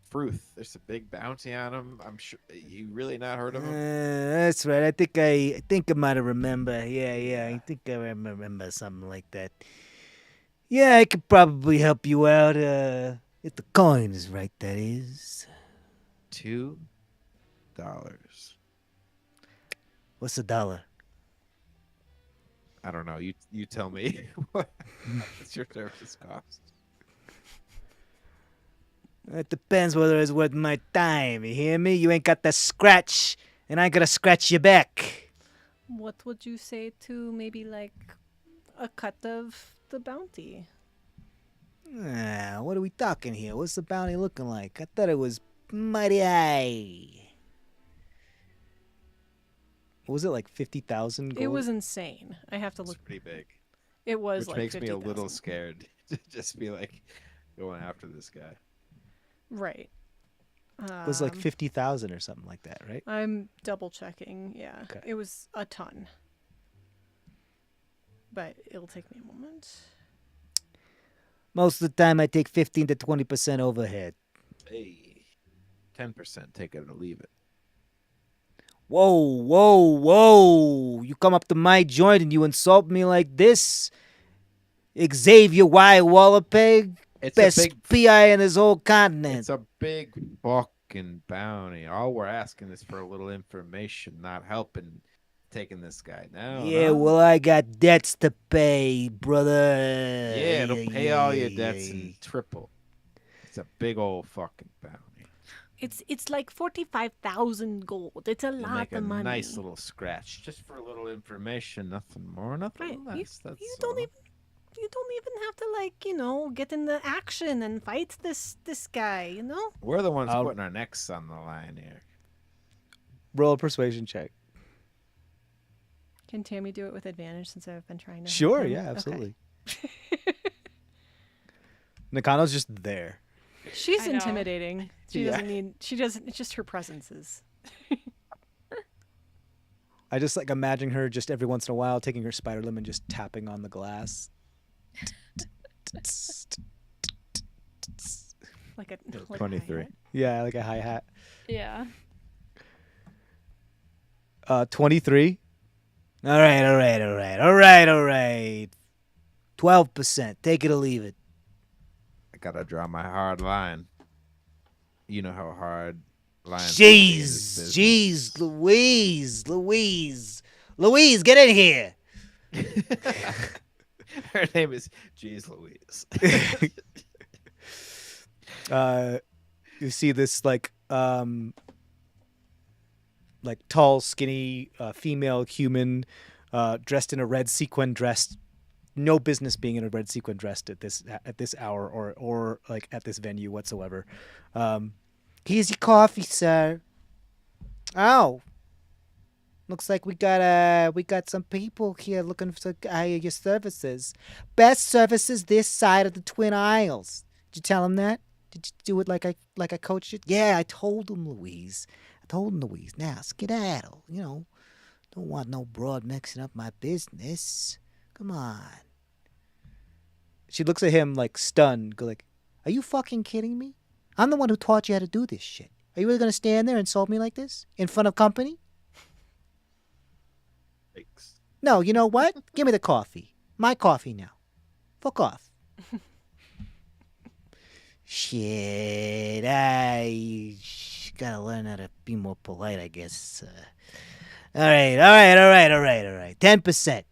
Fruth. There's a big bounty on him. I'm sure you really not heard of him. That's right. I think I might have remember. Yeah. I think I remember something like that. Yeah, I could probably help you out. If the coin is right, that is. $2. What's a dollar? I don't know. You tell me. What's your service cost? It depends whether it's worth my time. You hear me? You ain't got the scratch, and I gotta scratch your back. What would you say to maybe like a cut of the bounty? What are we talking here? What's the bounty looking like? I thought it was mighty high. What was it, like 50,000 gold? It was insane. I have to It's look. pretty big. It was Which like makes me a 50,000. little scared to just be like going after this guy. Right. It was like 50,000 or something like that, right? I'm double checking. Yeah. Okay. It was a ton. But it'll take me a moment. Most of the time, I take 15 to 20% overhead. Hey, 10%. Take it or leave it. Whoa. You come up to my joint and you insult me like this? Xavier Y. Wallapeg? It's Best a big. PI in this whole continent. It's a big fucking bounty. All we're asking is for a little information, not helping taking this guy down. Yeah, huh? well, I got debts to pay, brother. Yeah, it'll pay all your debts yeah. in triple. It's a big old fucking bounty. It's like 45,000 gold. It's a You lot make a of money. nice little scratch just for a little information, nothing more, nothing Right. less. That's You don't all. even you don't even have to get in the action and fight this guy. We're the ones I'll- putting our necks on the line here. Roll a persuasion check. Can Tammy do it with advantage since I've been trying to? help Sure, him? yeah, Okay. absolutely. Nakano's just there. She's I know. intimidating. She Yeah. doesn't need. She doesn't. It's just her presence is. I just like imagine her just every once in a while taking her spider limb and just tapping on the glass. Like a 23. hi-hat. Yeah, like a hi-hat. Yeah. 23. All right. 12%. Take it or leave it. I gotta draw my hard line. You know how hard lines. Jeez, Louise, get in here. Her name is Jeez Louise. You see this like tall, skinny female human dressed in a red sequin dress. No business being in a red sequin dress at this hour or like at this venue whatsoever. Here's your coffee, sir. Oh, looks like we got some people here looking for your services. Best services this side of the Twin Isles. Did you tell them that? Did you do it like I coached you? Yeah, I told him, Louise. Now skedaddle. Don't want no broad mixing up my business. Come on. She looks at him like stunned. Go like, are you fucking kidding me? I'm the one who taught you how to do this shit. Are you really gonna stand there and insult me like this in front of company? Thanks. No, you know what? Give me the coffee. My coffee now. Fuck off. Shit, I gotta learn how to be more polite, I guess. All right. 10%.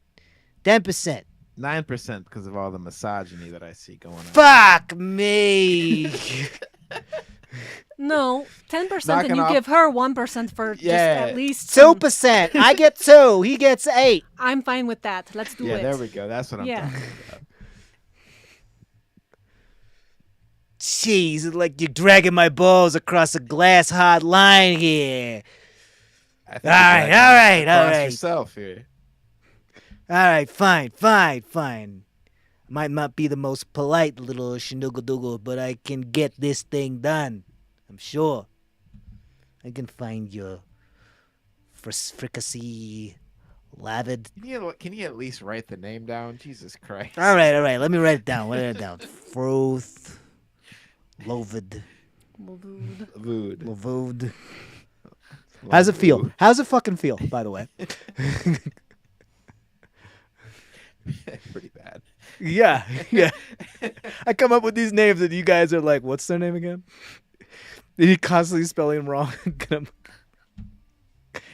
9% because of all the misogyny that I see going on. Fuck me. No, 10%, Knocking and you off- give her 1% for just Yeah. at least some- 2%. I get 2. He gets 8. I'm fine with that. Let's do Yeah, it. there we go. That's what I'm Yeah. talking about. Jeez, it's like you're dragging my balls across a glass hard line here. I think All right, you're all right, across all right. yourself here. All right, fine. Might not be the most polite little shinoogle, but I can get this thing done. I'm sure. I can find your fricassee lavid. Can you at least write the name down? Jesus Christ. All right. Let me write it down. Fruth, lovid, Vood. lavood. How's it feel? How's it fucking feel, by the way? Pretty bad. Yeah. I come up with these names and you guys are like, what's their name again? And you constantly spelling them wrong.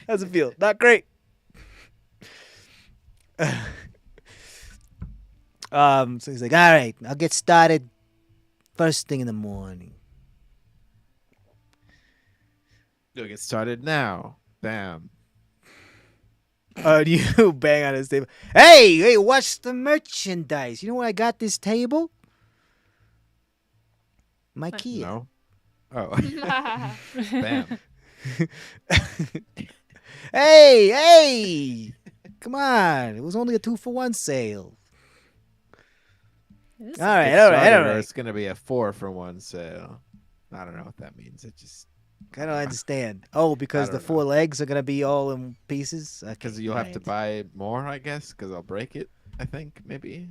How's it feel? Not great. So he's like, all right, I'll get started first thing in the morning. You'll get started now. Bam. You bang on his table. Hey, watch the merchandise. You know where I got this table? My Kia. No. Oh. Bam. Hey! Come on. It was only a 2-for-1 sale. It is All right. Get started or It's gonna be a 4-for-1 sale. I don't know what that means. It just I don't understand. Oh, because I the don't 4 legs are going to be all in pieces? Okay. because you'll have to Right. buy more, I guess, because I'll break it. I think maybe.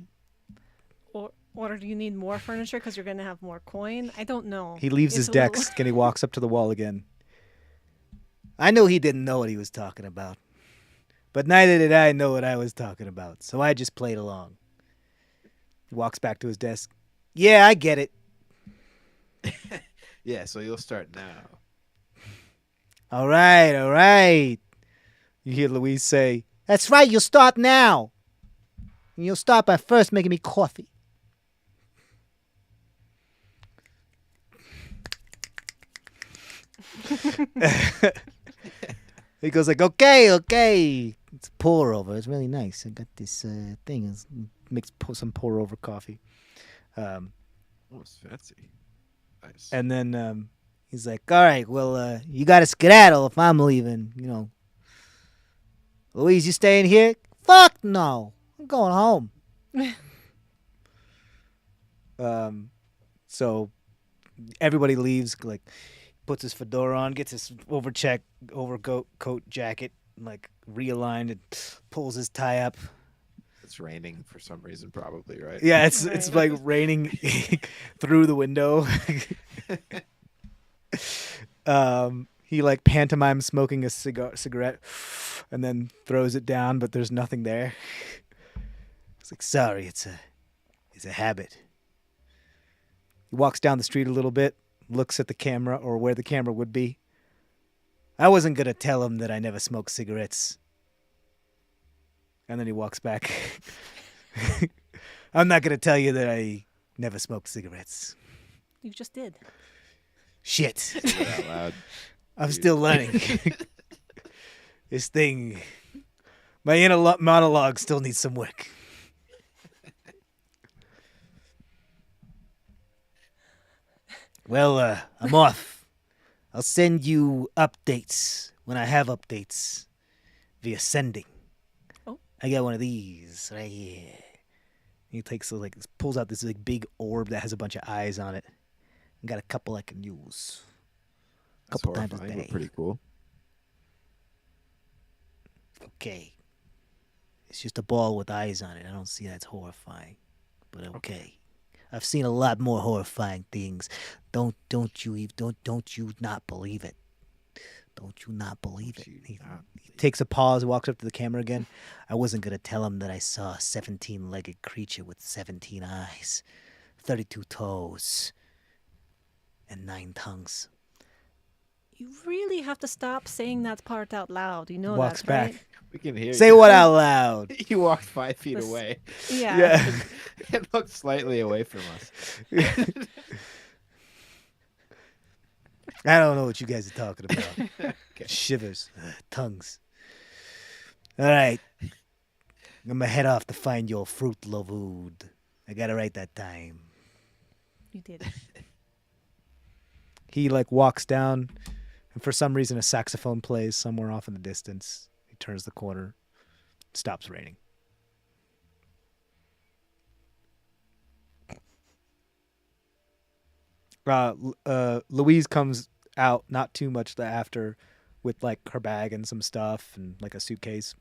Or do you need more furniture because you're going to have more coin? I don't know. He leaves It's his a little- desk and he walks up to the wall again. I knew he didn't know what he was talking about. But neither did I know what I was talking about. So I just played along. He walks back to his desk. Yeah, I get it. Yeah, so you'll start now. All right. You hear Louise say, that's right, you'll start now. And you'll start by first making me coffee. He goes like, okay. it's pour over. It's really nice. I got this thing. It makes some pour over coffee. Oh, it's fancy. Nice. And then he's like, all right, well, you got to skedaddle if I'm leaving. You know, Louise, you staying here? Fuck no. I'm going home. So everybody leaves, like, puts his fedora on, gets his overcoat, coat, jacket, like, realigned, and pulls his tie up. It's raining for some reason, probably, right? Yeah, it's like raining through the window. He like pantomimes smoking a cigarette, and then throws it down, but there's nothing there. It's like, sorry, it's a habit. He walks down the street a little bit, looks at the camera or where the camera would be. I wasn't gonna tell him that I never smoked cigarettes. And then he walks back. I'm not gonna tell you that I never smoked cigarettes. You just did. Shit. Say it out loud. I'm still learning. This thing, my inner monologue still needs some work. Well, I'm off. I'll send you updates when I have updates via sending. Oh. I got one of these right here. He takes pulls out this like big orb that has a bunch of eyes on it. I got a couple I can use. That's Couple times a horrifying, but day. pretty cool. Okay. It's just a ball with eyes on it. I don't see that's horrifying. But okay. I've seen a lot more horrifying things. Don't you not believe it. Don't you not believe it. He takes a pause, walks up to the camera again. I wasn't gonna tell him that I saw a 17-legged creature with 17 eyes, 32 toes, and 9 tongues. You really have to stop saying that part out loud. You know Walks that, back. right? We can hear Say you. what out loud? He walked 5 feet This- away. Yeah. It looked slightly away from us. I don't know what you guys are talking about. Shivers, tongues. All right. I'm going to head off to find your fruit lovood. I got to write that time. You did. He like walks down, and for some reason a saxophone plays somewhere off in the distance. He turns the corner. Stops raining. Louise comes out not too much after with like her bag and some stuff and like a suitcase.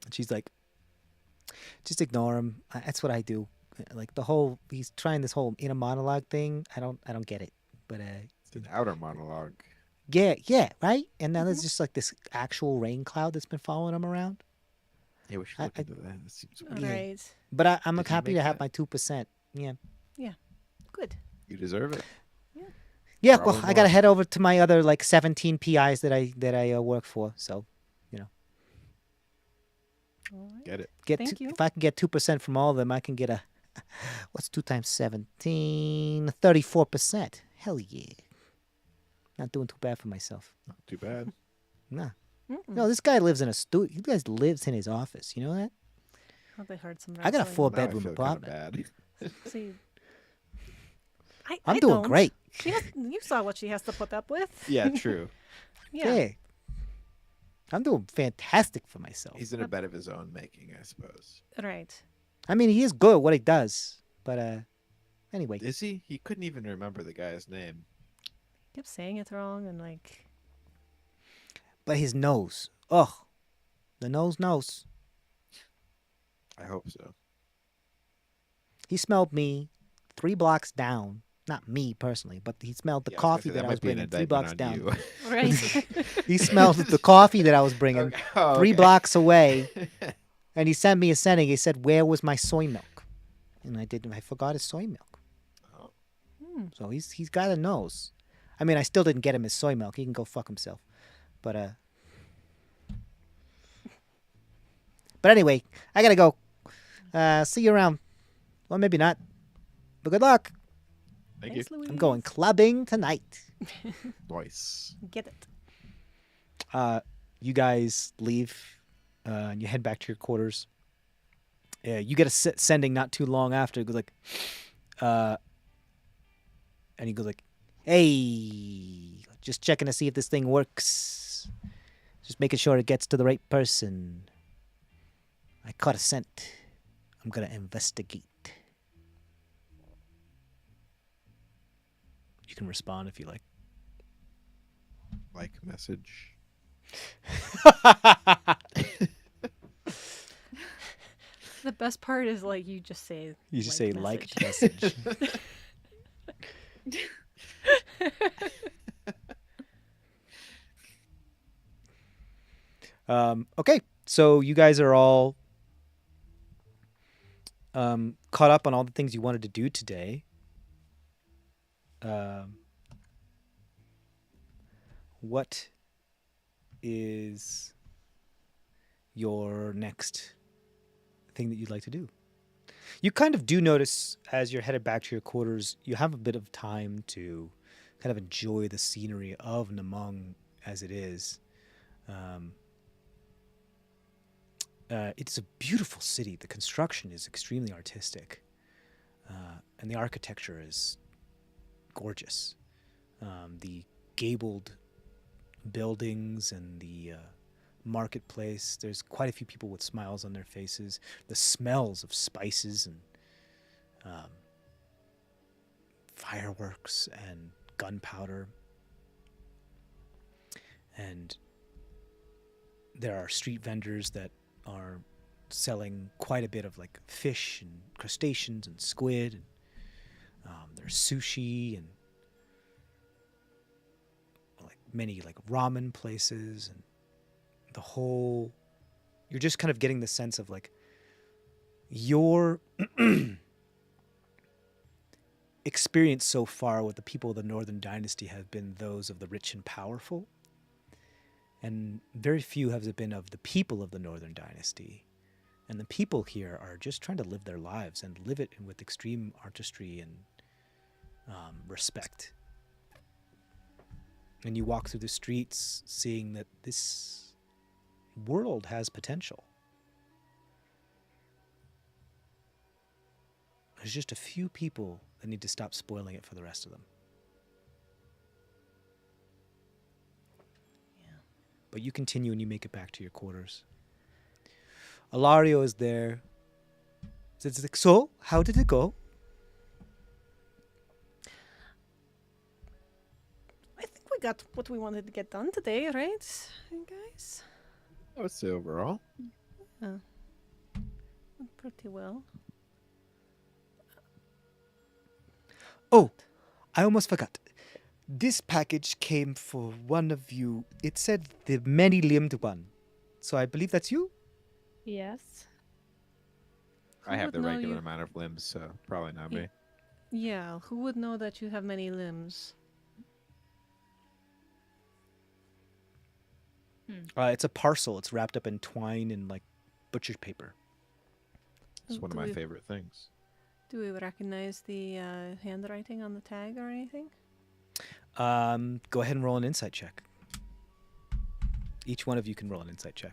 And she's like, just ignore him. That's what I do. Like he's trying this whole inner monologue thing. I don't get it. But It's an outer monologue. yeah, right? And now there's just like this actual rain cloud that's been following him around. Yeah, we should I- look into that. That seems All weird. right. But I'm Did you happy make to have that? my 2%. Yeah. Good. You deserve it. Yeah, well, Probably I got to more. head over to my other like 17 PIs that I work for. So, All right. Get it. Thank you. if I can get 2% from all of them, I can get what's 2 times 17? 34%. Hell yeah. Not doing too bad for myself. Not too bad. Nah. Mm-mm. No, this guy lives in a studio. He guys lives in his office. You know that? Oh, they heard some I got a wrestling. full Now I bedroom feel kinda apartment. bad. See, I'm I doing don't. great. You saw what she has to put up with. Yeah, true. Yeah. I'm doing fantastic for myself. He's in a bed of his own making, I suppose. Right. I mean, he is good at what he does. But anyway. Is he? He couldn't even remember the guy's name. Kept saying it wrong and like. But his nose. Ugh. The nose knows. I hope so. He smelled me 3 blocks down. Not me personally, but he smelled the Yeah, I was coffee gonna say, that I might was be an bringing 3 indictment blocks on down. you. Right. He smelled the coffee that I was bringing Okay. Oh, 3 okay. blocks away. And he sent me a sending. He said, "Where was my soy milk?" And I forgot his soy milk. Oh. So he's got a nose. I mean, I still didn't get him his soy milk. He can go fuck himself. But anyway, I gotta go. See you around. Well, maybe not. But good luck. Thank you. Thanks, Louise. I'm going clubbing tonight. Nice. Get it. You guys leave and you head back to your quarters. You get a sending not too long after. It goes like, and he goes like, "Hey, just checking to see if this thing works. Just making sure it gets to the right person. I caught a scent. I'm gonna investigate." You can respond if you like. Like message. The best part is like you just say You just say message. liked message. Okay, so you guys are all caught up on all the things you wanted to do today. What is your next thing that you'd like to do? You kind of do notice as you're headed back to your quarters, you have a bit of time to kind of enjoy the scenery of Namung as it is. It's a beautiful city. The construction is extremely artistic, and the architecture is gorgeous. The gabled buildings and the marketplace, there's quite a few people with smiles on their faces. The smells of spices and fireworks and gunpowder. And there are street vendors that are selling quite a bit of like fish and crustaceans and squid. And there's sushi and like many like ramen places, and the whole, you're just kind of getting the sense of like your experience so far with the people of the Northern Dynasty have been those of the rich and powerful, and very few have been of the people of the Northern Dynasty. And the people here are just trying to live their lives and live it with extreme artistry and respect. And you walk through the streets seeing that this world has potential. There's just a few people that need to stop spoiling it for the rest of them. Yeah. But you continue and you make it back to your quarters. Alario is there. It's like, so, how did it go? I think we got what we wanted to get done today, right, guys? I would say overall. Went pretty well. Oh, I almost forgot. This package came for one of you. It said the many-limbed one. So I believe that's you? Yes. I Who have would the know regular you- amount of limbs, so probably not me. Yeah, who would know that you have many limbs? It's a parcel. It's wrapped up in twine and like butcher's paper. It's one of Do my we- favorite things. Do we recognize the handwriting on the tag or anything? Go ahead and roll an insight check. Each one of you can roll an insight check.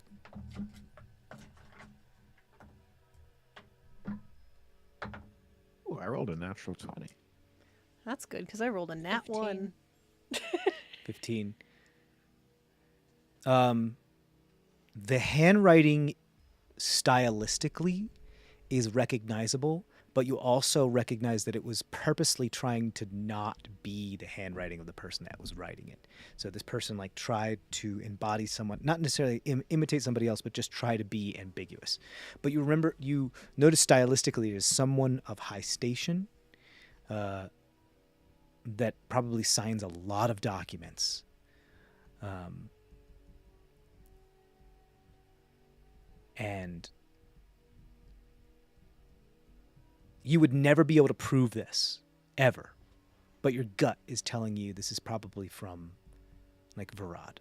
Oh, I rolled a natural 20. That's good, because I rolled a nat 1. 15. The handwriting stylistically is recognizable, but you also recognize that it was purposely trying to not be the handwriting of the person that was writing it. So this person like tried to embody someone, not necessarily imitate somebody else, but just try to be ambiguous. But you remember, you notice stylistically it is someone of high station that probably signs a lot of documents. And you would never be able to prove this, ever. But your gut is telling you this is probably from, like, Varad.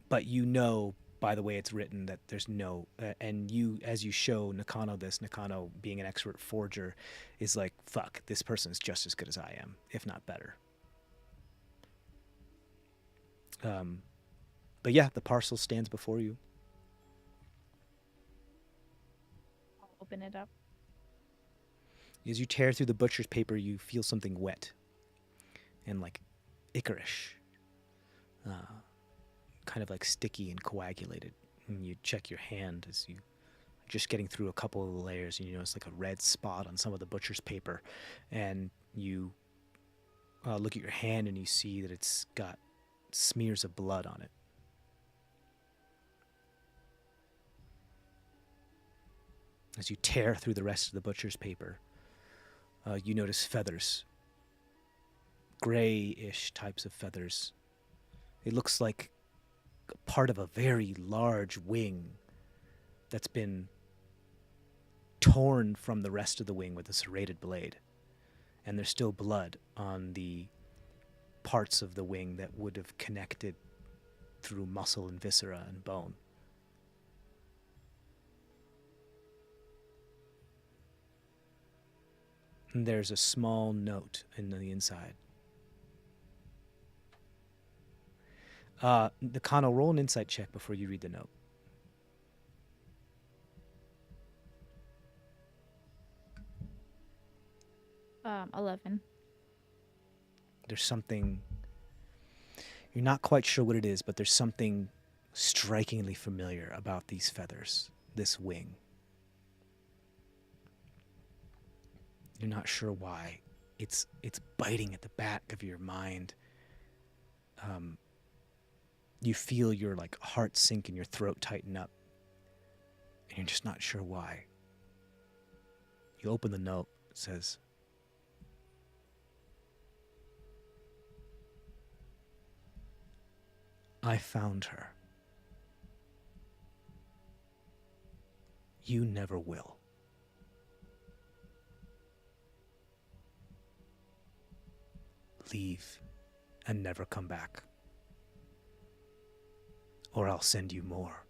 But you know, by the way it's written, that there's no... and you, as you show Nakano this, Nakano, being an expert forger, is like, fuck, this person is just as good as I am, if not better. But yeah, the parcel stands before you. I'll open it up. As you tear through the butcher's paper, you feel something wet and like ichorish, kind of like sticky and coagulated. And you check your hand as you just getting through a couple of the layers, and you notice like a red spot on some of the butcher's paper, and you look at your hand and you see that it's got smears of blood on it. As you tear through the rest of the butcher's paper, you notice feathers, grayish types of feathers. It looks like part of a very large wing that's been torn from the rest of the wing with a serrated blade. And there's still blood on the parts of the wing that would have connected through muscle and viscera and bone. And there's a small note in the inside. Nakano, roll an insight check before you read the note. Um, 11. There's something, you're not quite sure what it is, but there's something strikingly familiar about these feathers, this wing. You're not sure why. It's biting at the back of your mind. You feel your like heart sink and your throat tighten up, and you're just not sure why. You open the note. It says, "I found her. You never will. Leave and never come back, or I'll send you more."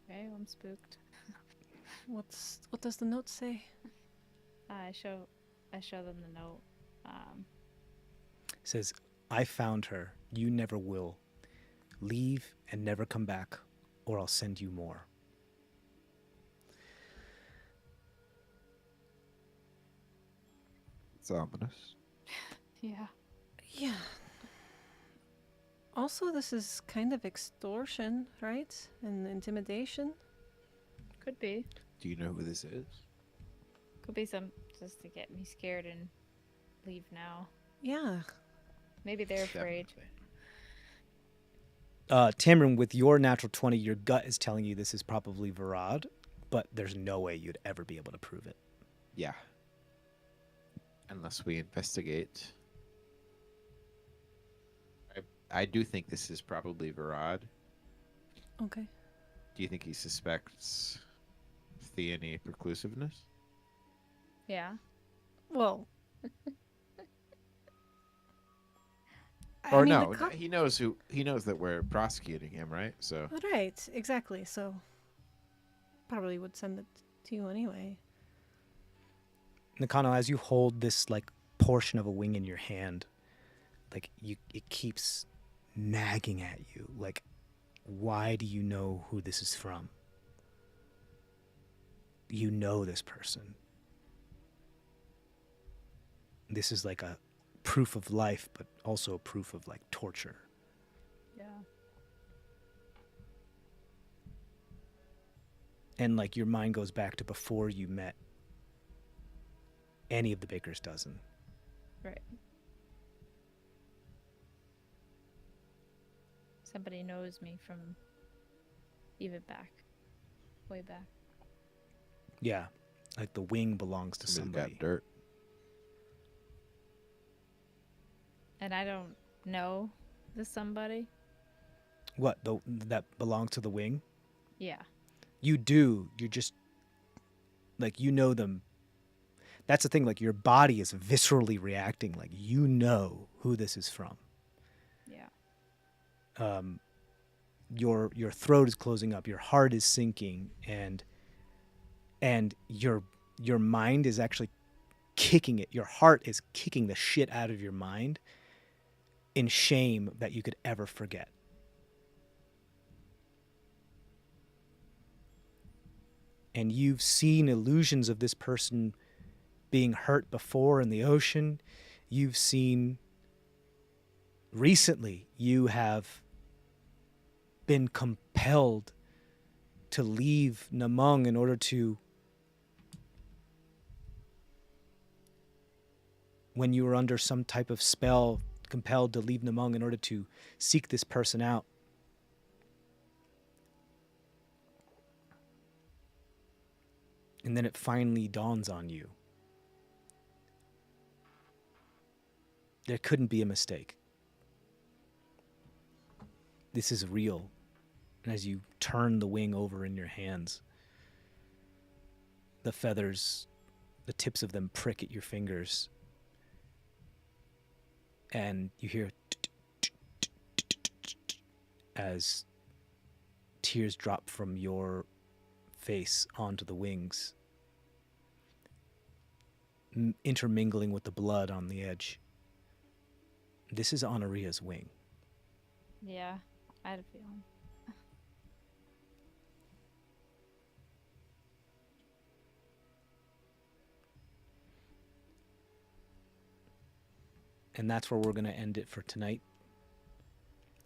Okay, I'm spooked. What does the note say? I show them the note. It says, "I found her. You never will. Leave and never come back, or I'll send you more." It's ominous. Yeah. Yeah. Also, this is kind of extortion, right? And intimidation. Could be. Do you know who this is? Could be some just to get me scared and leave now. Yeah. Maybe they're afraid. Definitely. Tamron, with your natural 20, your gut is telling you this is probably Varad, but there's no way you'd ever be able to prove it. Yeah. Unless we investigate. I do think this is probably Varad. Okay. Do you think he suspects Theony Proclusiveness? Yeah. Well. Or the no, cop- he knows that we're prosecuting him, right? So Right, exactly. So probably would send it to you anyway. Nakano, as you hold this like portion of a wing in your hand, like it keeps nagging at you. Like, why do you know who this is from? You know this person. This is like a proof of life, but also a proof of like torture. Yeah. And like your mind goes back to before you met any of the baker's dozen. Right. Somebody knows me from even way back. Yeah, like the wing belongs to somebody's somebody. got dirt. And I don't know this somebody. What, that belongs to the wing? Yeah. You do. You're just Like, you know them. That's the thing, like, your body is viscerally reacting, like, you know who this is from. Yeah. Your throat is closing up, your heart is sinking, and your mind is actually kicking it. Your heart is kicking the shit out of your mind in shame that you could ever forget. And you've seen illusions of this person being hurt before in the ocean. You've seen recently, you have been compelled to leave Namung in order to, when you were under some type of spell, compelled to leave Namung in order to seek this person out. And then it finally dawns on you. There couldn't be a mistake. This is real. And as you turn the wing over in your hands, the feathers, the tips of them prick at your fingers. And you hear as tears drop from your face onto the wings, intermingling with the blood on the edge. This is Honoria's wing. Yeah. I had a feeling. And that's where we're going to end it for tonight.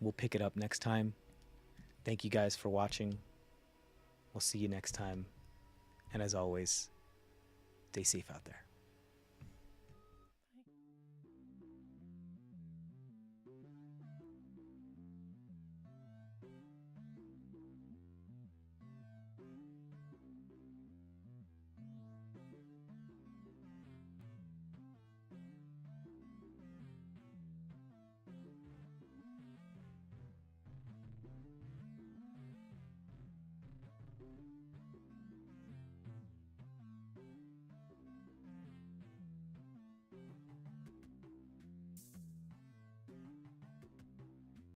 We'll pick it up next time. Thank you guys for watching. We'll see you next time. And as always, stay safe out there.